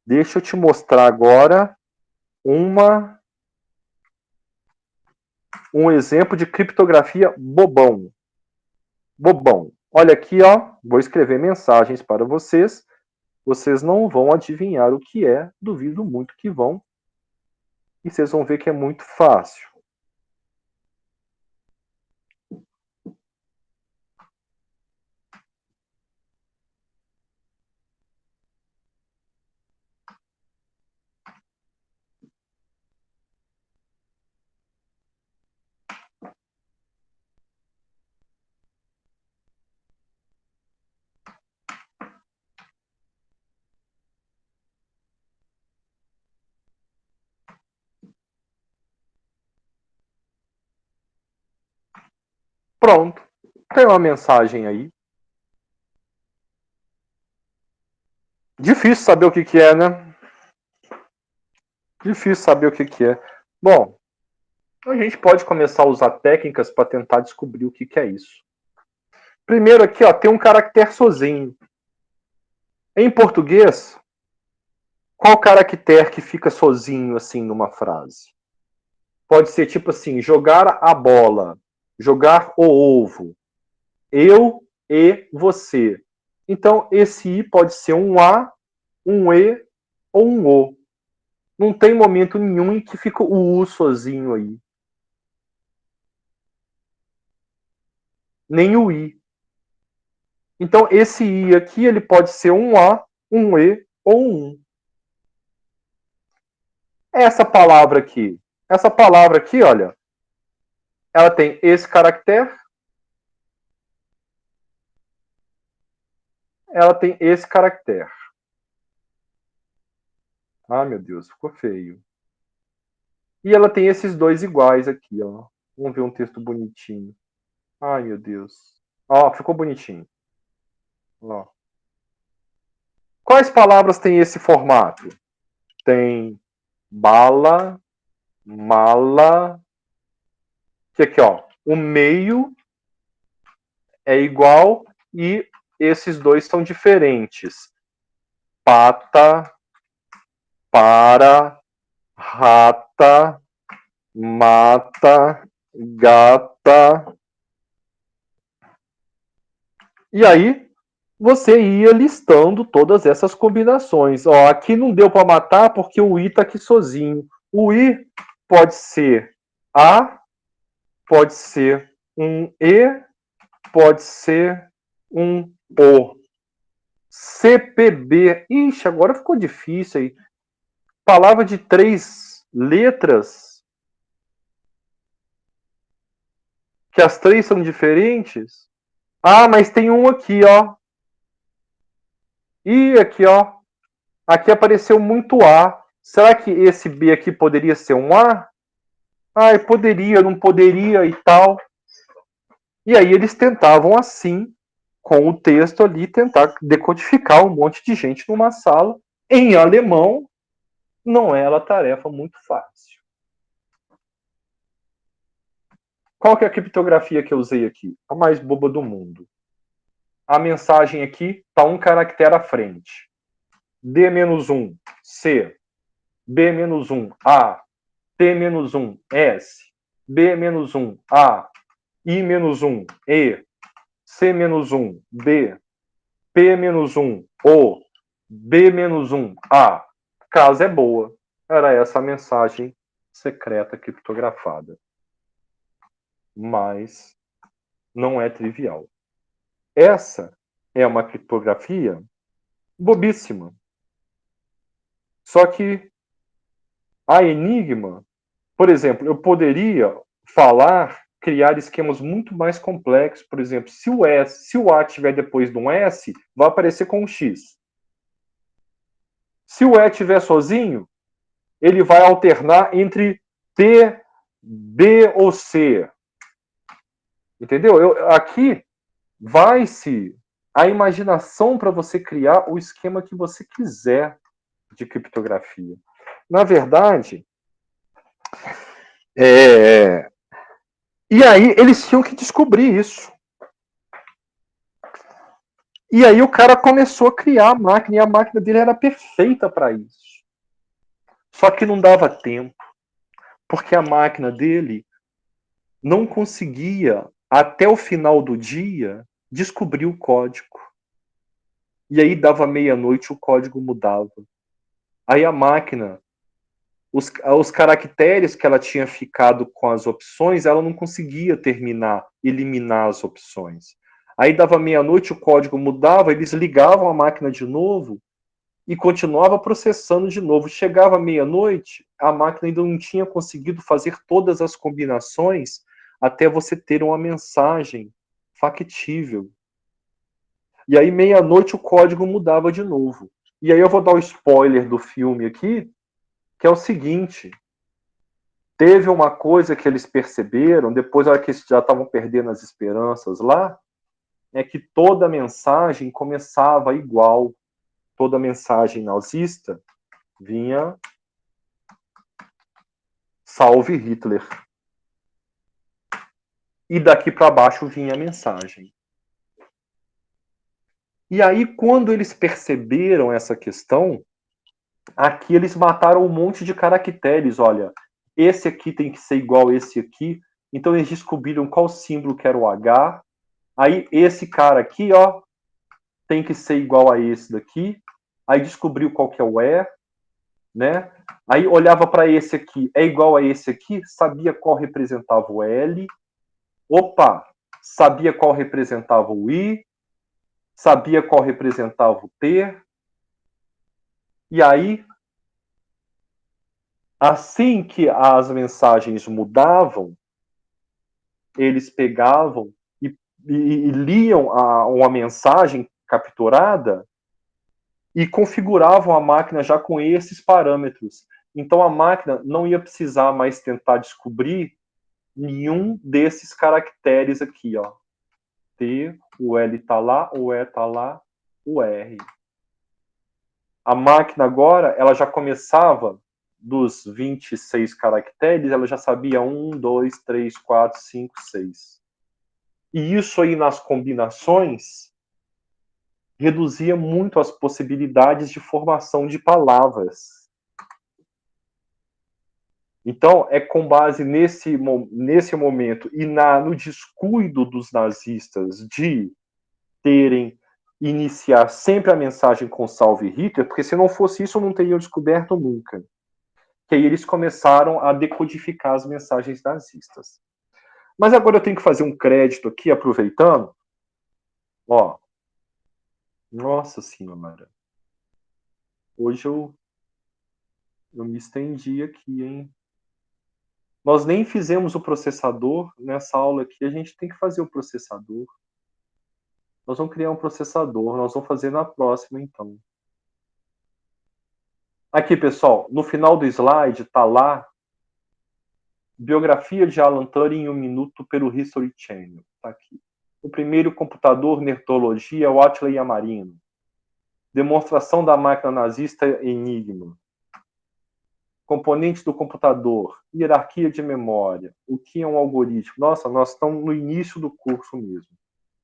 Deixa eu te mostrar agora um exemplo de criptografia bobão. Bobão. Olha aqui, ó, vou escrever mensagens para vocês. Vocês não vão adivinhar o que é, duvido muito que vão. E vocês vão ver que é muito fácil. Pronto. Tem uma mensagem aí. Difícil saber o que é, né? Difícil saber o que é. Bom, a gente pode começar a usar técnicas para tentar descobrir o que é isso. Primeiro aqui, ó, tem um caractere sozinho. Em português, qual caractere que fica sozinho assim numa frase? Pode ser tipo assim, jogar a bola, jogar o ovo, eu e você. Então, esse I pode ser um A, um E ou um O. Não tem momento nenhum em que fica o U sozinho aí. Nem o I. Então, esse I aqui, ele pode ser um A, um E ou um U. Essa palavra aqui, olha, ela tem esse caractere, ela tem esse caractere. Ah, meu Deus, ficou feio. E ela tem esses dois iguais aqui, ó. Vamos ver um texto bonitinho. Ai, meu Deus. Ó, ficou bonitinho. Ó. Quais palavras têm esse formato? Tem bala, mala, que aqui, ó, o meio é igual e esses dois são diferentes. Pata, para, rata, mata, gata. E aí você ia listando todas essas combinações. Ó, aqui não deu para matar porque o i está aqui sozinho. O i pode ser a, pode ser um e, pode ser um o. CPB. Ixi, agora ficou difícil aí. Palavra de 3 letras, que as 3 são diferentes. Ah, mas tem um aqui, ó. E aqui, ó. Aqui apareceu muito A. Será que esse B aqui poderia ser um A? Ah, poderia, não poderia e tal. E aí eles tentavam assim, com o texto ali, tentar decodificar um monte de gente numa sala. Em alemão, não era tarefa muito fácil. Qual que é a criptografia que eu usei aqui? A mais boba do mundo. A mensagem aqui está um caractere à frente. D-1, C. B-1, A. T-1, S. B-1, A. I-1, E. C-1, B. P-1, O. B-1, A. Caso é boa. Era essa a mensagem secreta criptografada. Mas não é trivial. Essa é uma criptografia bobíssima. Só que a Enigma, por exemplo, eu poderia criar esquemas muito mais complexos. Por exemplo, se o A estiver depois de um S, vai aparecer com um X. Se o E estiver sozinho, ele vai alternar entre T, B ou C. Entendeu? Aqui vai-se a imaginação para você criar o esquema que você quiser de criptografia. Na verdade, e aí eles tinham que descobrir isso. E aí o cara começou a criar a máquina, e a máquina dele era perfeita para isso. Só que não dava tempo, porque a máquina dele não conseguia, até o final do dia, descobrir o código. E aí dava meia-noite, o código mudava. Aí a máquina, os caracteres que ela tinha ficado com as opções, ela não conseguia eliminar as opções. Aí dava meia-noite, o código mudava, eles ligavam a máquina de novo e continuava processando de novo. Chegava meia-noite, a máquina ainda não tinha conseguido fazer todas as combinações até você ter uma mensagem factível. E aí, meia-noite, o código mudava de novo. E aí eu vou dar o spoiler do filme aqui, que é o seguinte: teve uma coisa que eles perceberam, depois que eles já estavam perdendo as esperanças lá, é que toda mensagem começava igual. Toda mensagem nazista vinha salve Hitler. E daqui para baixo vinha a mensagem. E aí, quando eles perceberam essa questão, aqui eles mataram um monte de caracteres. Olha, esse aqui tem que ser igual a esse aqui. Então eles descobriram qual símbolo que era o H. Aí esse cara aqui, ó, tem que ser igual a esse daqui. Aí descobriu qual que é o E, né? Aí olhava para esse aqui, é igual a esse aqui, sabia qual representava o L. Opa, sabia qual representava o I, sabia qual representava o T. E aí, assim que as mensagens mudavam, eles pegavam e liam uma mensagem capturada e configuravam a máquina já com esses parâmetros. Então a máquina não ia precisar mais tentar descobrir nenhum desses caracteres aqui, ó. T, o L está lá, o E está lá, o R. A máquina agora, ela já começava dos 26 caracteres, ela já sabia 1, 2, 3, 4, 5, 6. E isso aí nas combinações reduzia muito as possibilidades de formação de palavras. Então, é com base nesse momento e no descuido dos nazistas de iniciar sempre a mensagem com Salve Hitler, porque se não fosse isso, não teriam descoberto nunca. Que aí eles começaram a decodificar as mensagens nazistas. Mas agora eu tenho que fazer um crédito aqui, aproveitando. Ó, nossa senhora. Hoje eu me estendi aqui, hein? Nós nem fizemos o processador nessa aula aqui. A gente tem que fazer o processador. Nós vamos criar um processador. Nós vamos fazer na próxima, então. Aqui, pessoal, no final do slide está lá biografia de Alan Turing em 1 minuto pelo History Channel. Está aqui. O primeiro computador, nerdologia, o Attila Yamarino. Demonstração da máquina nazista Enigma. Componentes do computador, hierarquia de memória, o que é um algoritmo. Nossa, nós estamos no início do curso mesmo.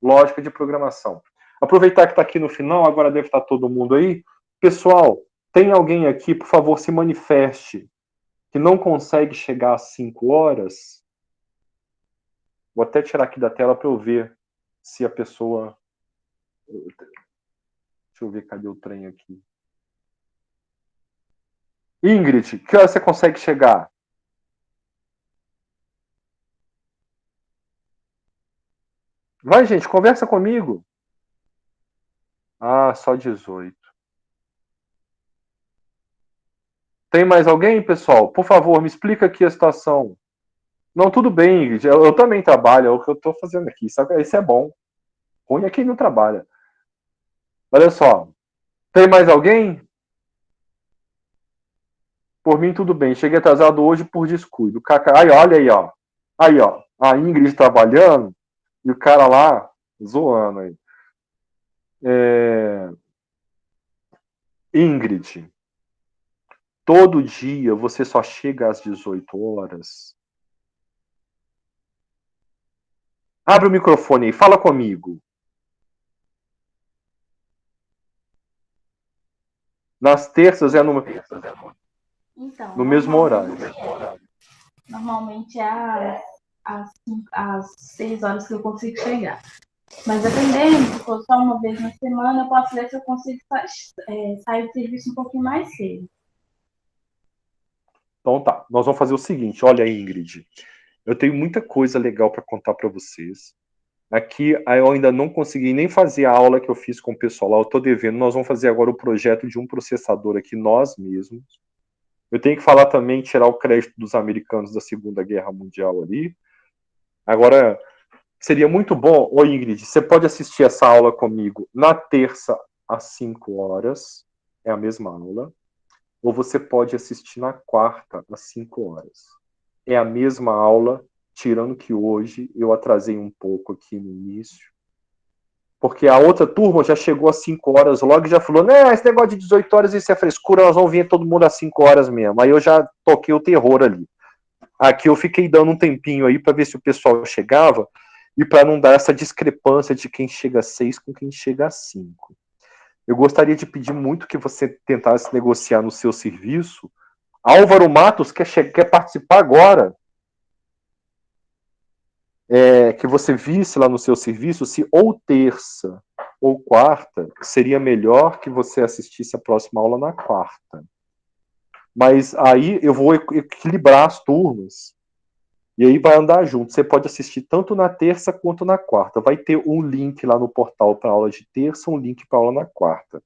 Lógica de programação. Aproveitar que está aqui no final, agora deve estar todo mundo aí. Pessoal, tem alguém aqui, por favor, se manifeste, que não consegue chegar às 5 horas? Vou até tirar aqui da tela para eu ver se a pessoa... Deixa eu ver, cadê o trem aqui? Ingrid, que hora você consegue chegar? Vai, gente, conversa comigo. Ah, só 18. Tem mais alguém, pessoal? Por favor, me explica aqui a situação. Não, tudo bem, Ingrid. Eu também trabalho, é o que eu estou fazendo aqui. Isso é bom. Ruim é quem não trabalha. Olha só. Tem mais alguém? Por mim, tudo bem. Cheguei atrasado hoje por descuido. Aí, olha aí, ó. Aí, ó. A Ingrid trabalhando e o cara lá zoando aí. Ingrid, todo dia você só chega às 18 horas. Abre o microfone aí, fala comigo. Nas terças é Então, no mesmo horário. Normalmente é às 6 horas que eu consigo chegar. Mas dependendo, se for só uma vez na semana, eu posso ver se eu consigo sair do serviço um pouquinho mais cedo. Então tá, nós vamos fazer o seguinte, olha, Ingrid, eu tenho muita coisa legal para contar para vocês. Aqui eu ainda não consegui nem fazer a aula que eu fiz com o pessoal lá, eu estou devendo. Nós vamos fazer agora o projeto de um processador aqui nós mesmos. Eu tenho que falar também, tirar o crédito dos americanos da Segunda Guerra Mundial ali. Agora, seria muito bom, ô Ingrid, você pode assistir essa aula comigo na terça às 5 horas, é a mesma aula, ou você pode assistir na quarta às 5 horas. É a mesma aula, tirando que hoje eu atrasei um pouco aqui no início, porque a outra turma já chegou às 5 horas logo e já falou, né, esse negócio de 18 horas, isso é frescura, nós vamos vir todo mundo às 5 horas mesmo. Aí eu já toquei o terror ali. Aqui eu fiquei dando um tempinho aí para ver se o pessoal chegava e para não dar essa discrepância de quem chega às 6 com quem chega às 5. Eu gostaria de pedir muito que você tentasse negociar no seu serviço. Álvaro Matos quer participar agora. Que você visse lá no seu serviço se ou terça ou quarta seria melhor que você assistisse a próxima aula na quarta. Mas aí eu vou equilibrar as turmas. E aí vai andar junto. Você pode assistir tanto na terça quanto na quarta. Vai ter um link lá no portal para aula de terça, um link para aula na quarta.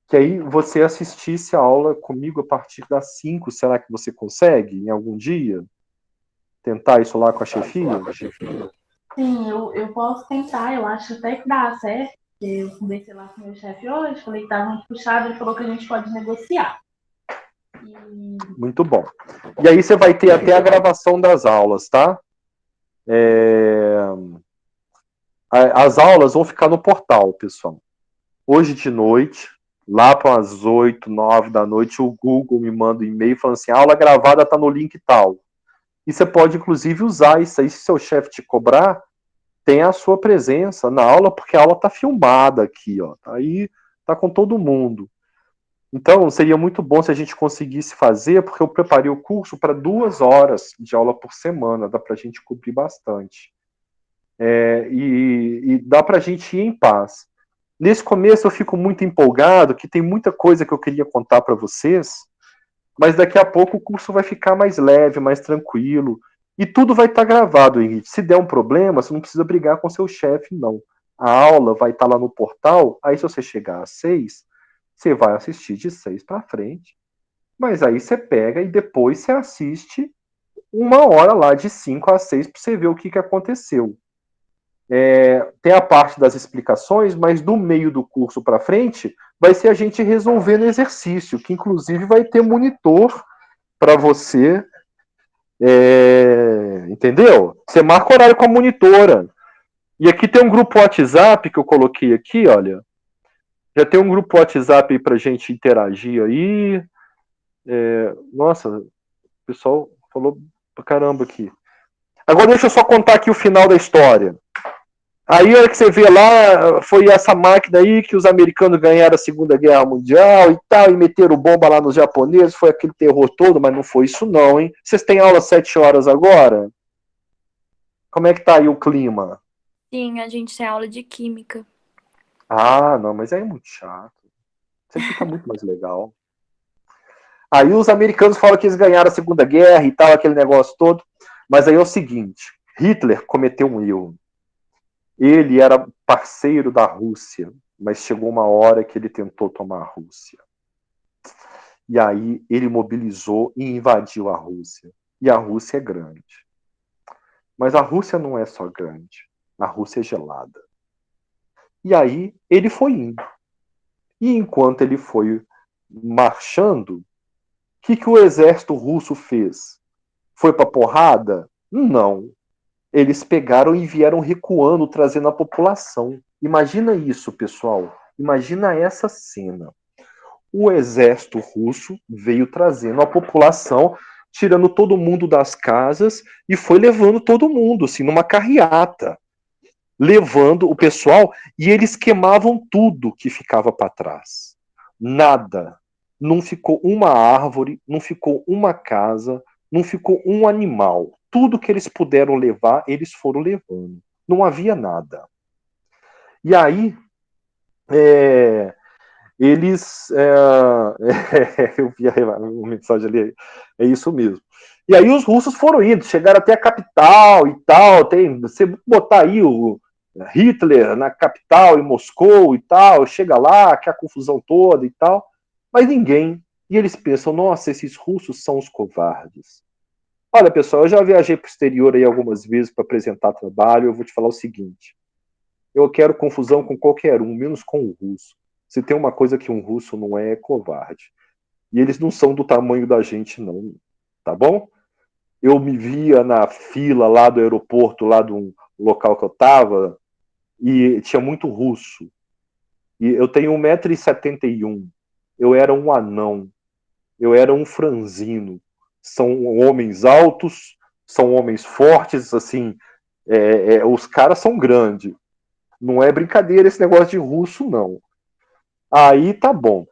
Que aí você assistisse a aula comigo a partir das 5. Será que você consegue em algum dia? Tentar isso lá com a chefia? Sim, eu posso tentar, eu acho até que dá certo. Eu conversei lá com o meu chefe hoje, falei que estava muito puxado, ele falou que a gente pode negociar. Muito bom. E aí você vai ter até a gravação das aulas, tá? As aulas vão ficar no portal, pessoal. Hoje de noite, Lá para as 8, 9 da noite, o Google me manda um e-mail falando assim, a aula gravada está no link tal. E você pode, inclusive, usar isso aí, se seu chefe te cobrar, tem a sua presença na aula, porque a aula está filmada aqui, ó. Aí tá com todo mundo. Então, seria muito bom se a gente conseguisse fazer, porque eu preparei o curso para 2 horas de aula por semana, dá para a gente cobrir bastante. E dá para a gente ir em paz. Nesse começo eu fico muito empolgado, que tem muita coisa que eu queria contar para vocês, mas daqui a pouco o curso vai ficar mais leve, mais tranquilo, e tudo vai estar gravado, Henrique. Se der um problema, você não precisa brigar com seu chefe, não. A aula vai estar lá no portal, aí se você chegar às 6, você vai assistir de 6 para frente, mas aí você pega e depois você assiste 1 hora lá, de 5 às 6, para você ver o que aconteceu. Tem a parte das explicações, mas do meio do curso para frente vai ser a gente resolvendo exercício, que inclusive vai ter monitor para você, entendeu? Você marca horário com a monitora. E aqui tem um grupo WhatsApp que eu coloquei aqui, olha. Já tem um grupo WhatsApp aí para gente interagir aí. Nossa, o pessoal falou pra caramba aqui. Agora deixa eu só contar aqui o final da história. Aí, a hora que você vê lá, foi essa máquina aí que os americanos ganharam a Segunda Guerra Mundial e tal, e meteram bomba lá nos japoneses, foi aquele terror todo, mas não foi isso não, hein? Vocês têm aula às 7 horas agora? Como é que tá aí o clima? Sim, a gente tem aula de química. Ah, não, mas aí é muito chato. Isso aqui tá muito mais legal. Aí os americanos falam que eles ganharam a Segunda Guerra e tal, aquele negócio todo, mas aí é o seguinte, Hitler cometeu um erro. Ele era parceiro da Rússia, mas chegou uma hora que ele tentou tomar a Rússia. E aí ele mobilizou e invadiu a Rússia. E a Rússia é grande. Mas a Rússia não é só grande. A Rússia é gelada. E aí ele foi indo. E enquanto ele foi marchando, o que o exército russo fez? Foi para porrada? Não. Eles pegaram e vieram recuando, trazendo a população. Imagina isso, pessoal. Imagina essa cena. O exército russo veio trazendo a população, tirando todo mundo das casas e foi levando todo mundo, assim, numa carreata. Levando o pessoal e eles queimavam tudo que ficava para trás. Nada. Não ficou uma árvore, não ficou uma casa, não ficou um animal. Tudo que eles puderam levar, eles foram levando. Não havia nada. E aí, eles. Eu vi a mensagem ali, é isso mesmo. E aí os russos foram indo, chegaram até a capital e tal. Você botar aí o Hitler na capital, em Moscou e tal, chega lá, que é a confusão toda e tal, mas ninguém. E eles pensam, nossa, esses russos são os covardes. Olha, pessoal, eu já viajei para o exterior aí algumas vezes para apresentar trabalho. Eu vou te falar o seguinte: eu quero confusão com qualquer um, menos com o russo. Se tem uma coisa que um russo não é covarde. E eles não são do tamanho da gente, não. Tá bom? Eu me via na fila lá do aeroporto, lá do local que eu estava, e tinha muito russo. E eu tenho 1,71 m. Eu era um anão. Eu era um franzino. São homens altos, são homens fortes, assim, os caras são grandes. Não é brincadeira esse negócio de russo, não. Aí tá bom.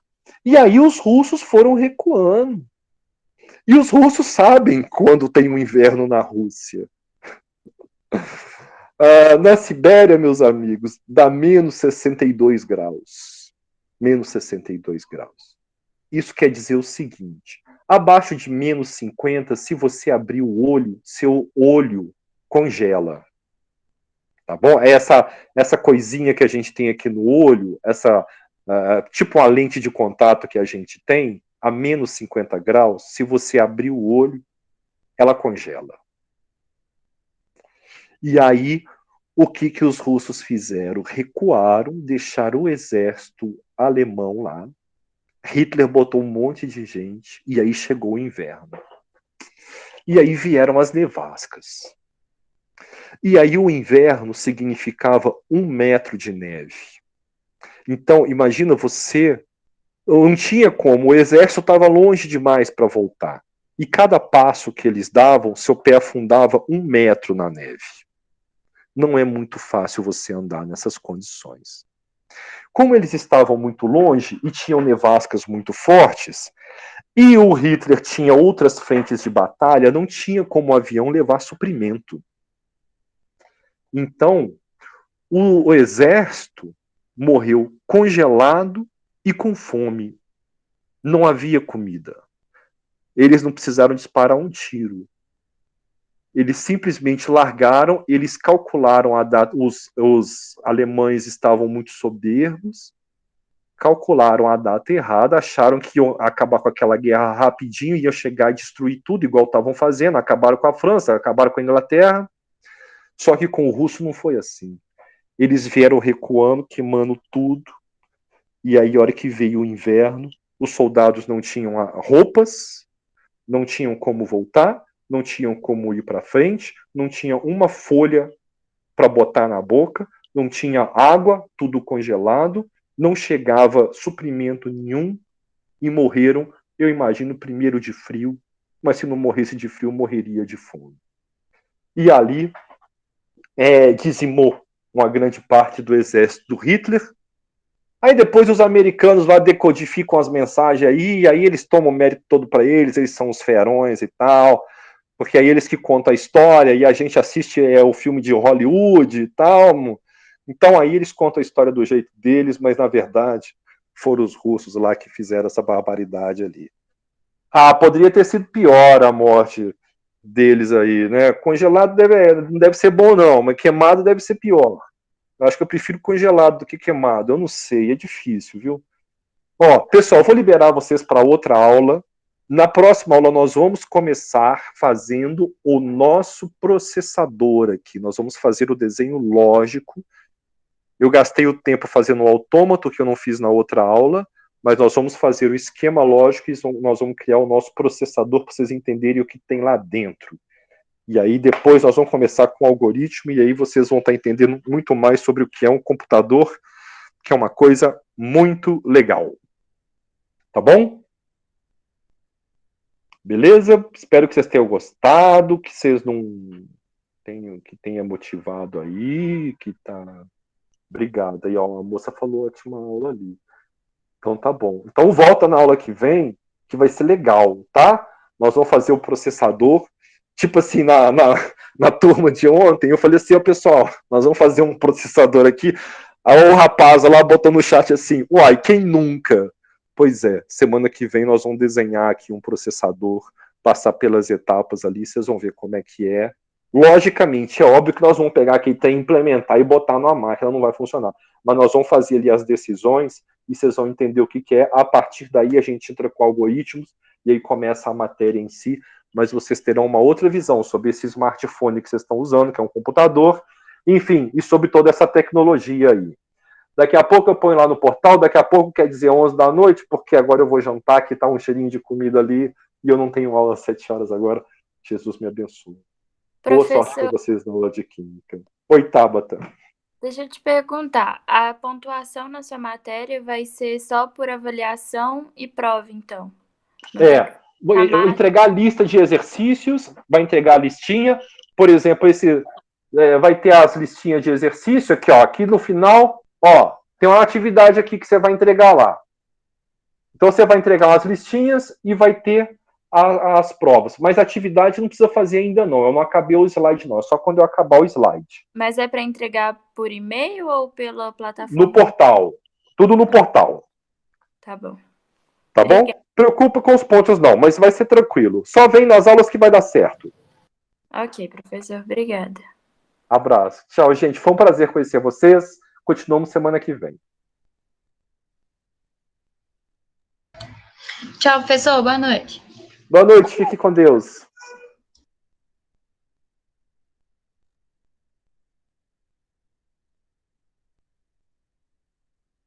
E aí os russos foram recuando. E os russos sabem quando tem um inverno na Rússia. Na Sibéria, meus amigos, dá menos 62 graus. Menos 62 graus. Isso quer dizer o seguinte: abaixo de menos 50, se você abrir o olho, seu olho congela. Tá bom? Essa coisinha que a gente tem aqui no olho, tipo uma lente de contato que a gente tem, a menos 50 graus, se você abrir o olho, ela congela. E aí, o que os russos fizeram? Recuaram, deixaram o exército alemão lá. Hitler botou um monte de gente, e aí chegou o inverno. E aí vieram as nevascas. E aí o inverno significava 1 metro de neve. Então, imagina você Não tinha como, o exército estava longe demais para voltar. E cada passo que eles davam, seu pé afundava 1 metro na neve. Não é muito fácil você andar nessas condições. Como eles estavam muito longe e tinham nevascas muito fortes, e o Hitler tinha outras frentes de batalha, não tinha como o avião levar suprimento. Então, o exército morreu congelado e com fome. Não havia comida. Eles não precisaram disparar um tiro. Eles simplesmente largaram, eles calcularam a data, os alemães estavam muito soberbos, calcularam a data errada, acharam que iam acabar com aquela guerra rapidinho, iam chegar e destruir tudo, igual estavam fazendo, acabaram com a França, acabaram com a Inglaterra, só que com o russo não foi assim. Eles vieram recuando, queimando tudo, e aí a hora que veio o inverno, os soldados não tinham roupas, não tinham como voltar, não tinham como ir para frente, não tinham uma folha para botar na boca, não tinha água, tudo congelado, não chegava suprimento nenhum e morreram, eu imagino, primeiro de frio, mas se não morresse de frio, morreria de fome. E ali dizimou uma grande parte do exército do Hitler. Aí depois os americanos lá decodificam as mensagens aí, e aí eles tomam o mérito todo para eles são os ferões e tal, porque aí eles que contam a história e a gente assiste o filme de Hollywood e tal. Então aí eles contam a história do jeito deles, mas na verdade foram os russos lá que fizeram essa barbaridade ali. Poderia ter sido pior a morte deles aí, né? Congelado não deve ser bom não, mas queimado deve ser pior. Eu acho que eu prefiro congelado do que queimado. Eu não sei, é difícil, viu? Ó, pessoal, vou liberar vocês para outra aula. Na próxima aula, nós vamos começar fazendo o nosso processador aqui. Nós vamos fazer o desenho lógico. Eu gastei o tempo fazendo o autômato, que eu não fiz na outra aula, mas nós vamos fazer o esquema lógico e nós vamos criar o nosso processador para vocês entenderem o que tem lá dentro. E aí depois nós vamos começar com o algoritmo e aí vocês vão estar entendendo muito mais sobre o que é um computador, que é uma coisa muito legal. Tá bom? Beleza? Espero que vocês tenham gostado, que vocês não tenha motivado aí, que tá... Obrigado. Aí, ó, a moça falou ótima aula ali. Então tá bom. Então volta na aula que vem, que vai ser legal, tá? Nós vamos fazer o processador. Tipo assim, na turma de ontem, eu falei assim, ó, pessoal, nós vamos fazer um processador aqui. Aí o rapaz lá botou no chat assim, uai, quem nunca? Pois é, semana que vem nós vamos desenhar aqui um processador, passar pelas etapas ali, vocês vão ver como é que é. Logicamente, é óbvio que nós vamos pegar aqui, implementar e botar numa máquina, não vai funcionar. Mas nós vamos fazer ali as decisões e vocês vão entender o que é. A partir daí a gente entra com algoritmos e aí começa a matéria em si, mas vocês terão uma outra visão sobre esse smartphone que vocês estão usando, que é um computador, enfim, e sobre toda essa tecnologia aí. Daqui a pouco eu ponho lá no portal, daqui a pouco quer dizer 11 da noite, porque agora eu vou jantar, que tá um cheirinho de comida ali, e eu não tenho aula às 7 horas agora. Jesus me abençoe. Boa sorte para vocês na aula de Química. Oi, Tabata. Deixa eu te perguntar, a pontuação na sua matéria vai ser só por avaliação e prova, então? Eu entregar a lista de exercícios, vai entregar a listinha, por exemplo, vai ter as listinhas de exercício aqui, ó, aqui no final, ó, tem uma atividade aqui que você vai entregar lá. Então você vai entregar as listinhas e vai ter as provas. Mas a atividade não precisa fazer ainda não, eu não acabei o slide não, é só quando eu acabar o slide. Mas é para entregar por e-mail ou pela plataforma? No portal, tudo no portal. Tá bom. Tá bom? Preocupa com os pontos não, mas vai ser tranquilo. Só vem nas aulas que vai dar certo. Ok, professor. Obrigada. Abraço. Tchau, gente. Foi um prazer conhecer vocês. Continuamos semana que vem. Tchau, professor. Boa noite. Boa noite. Fique com Deus.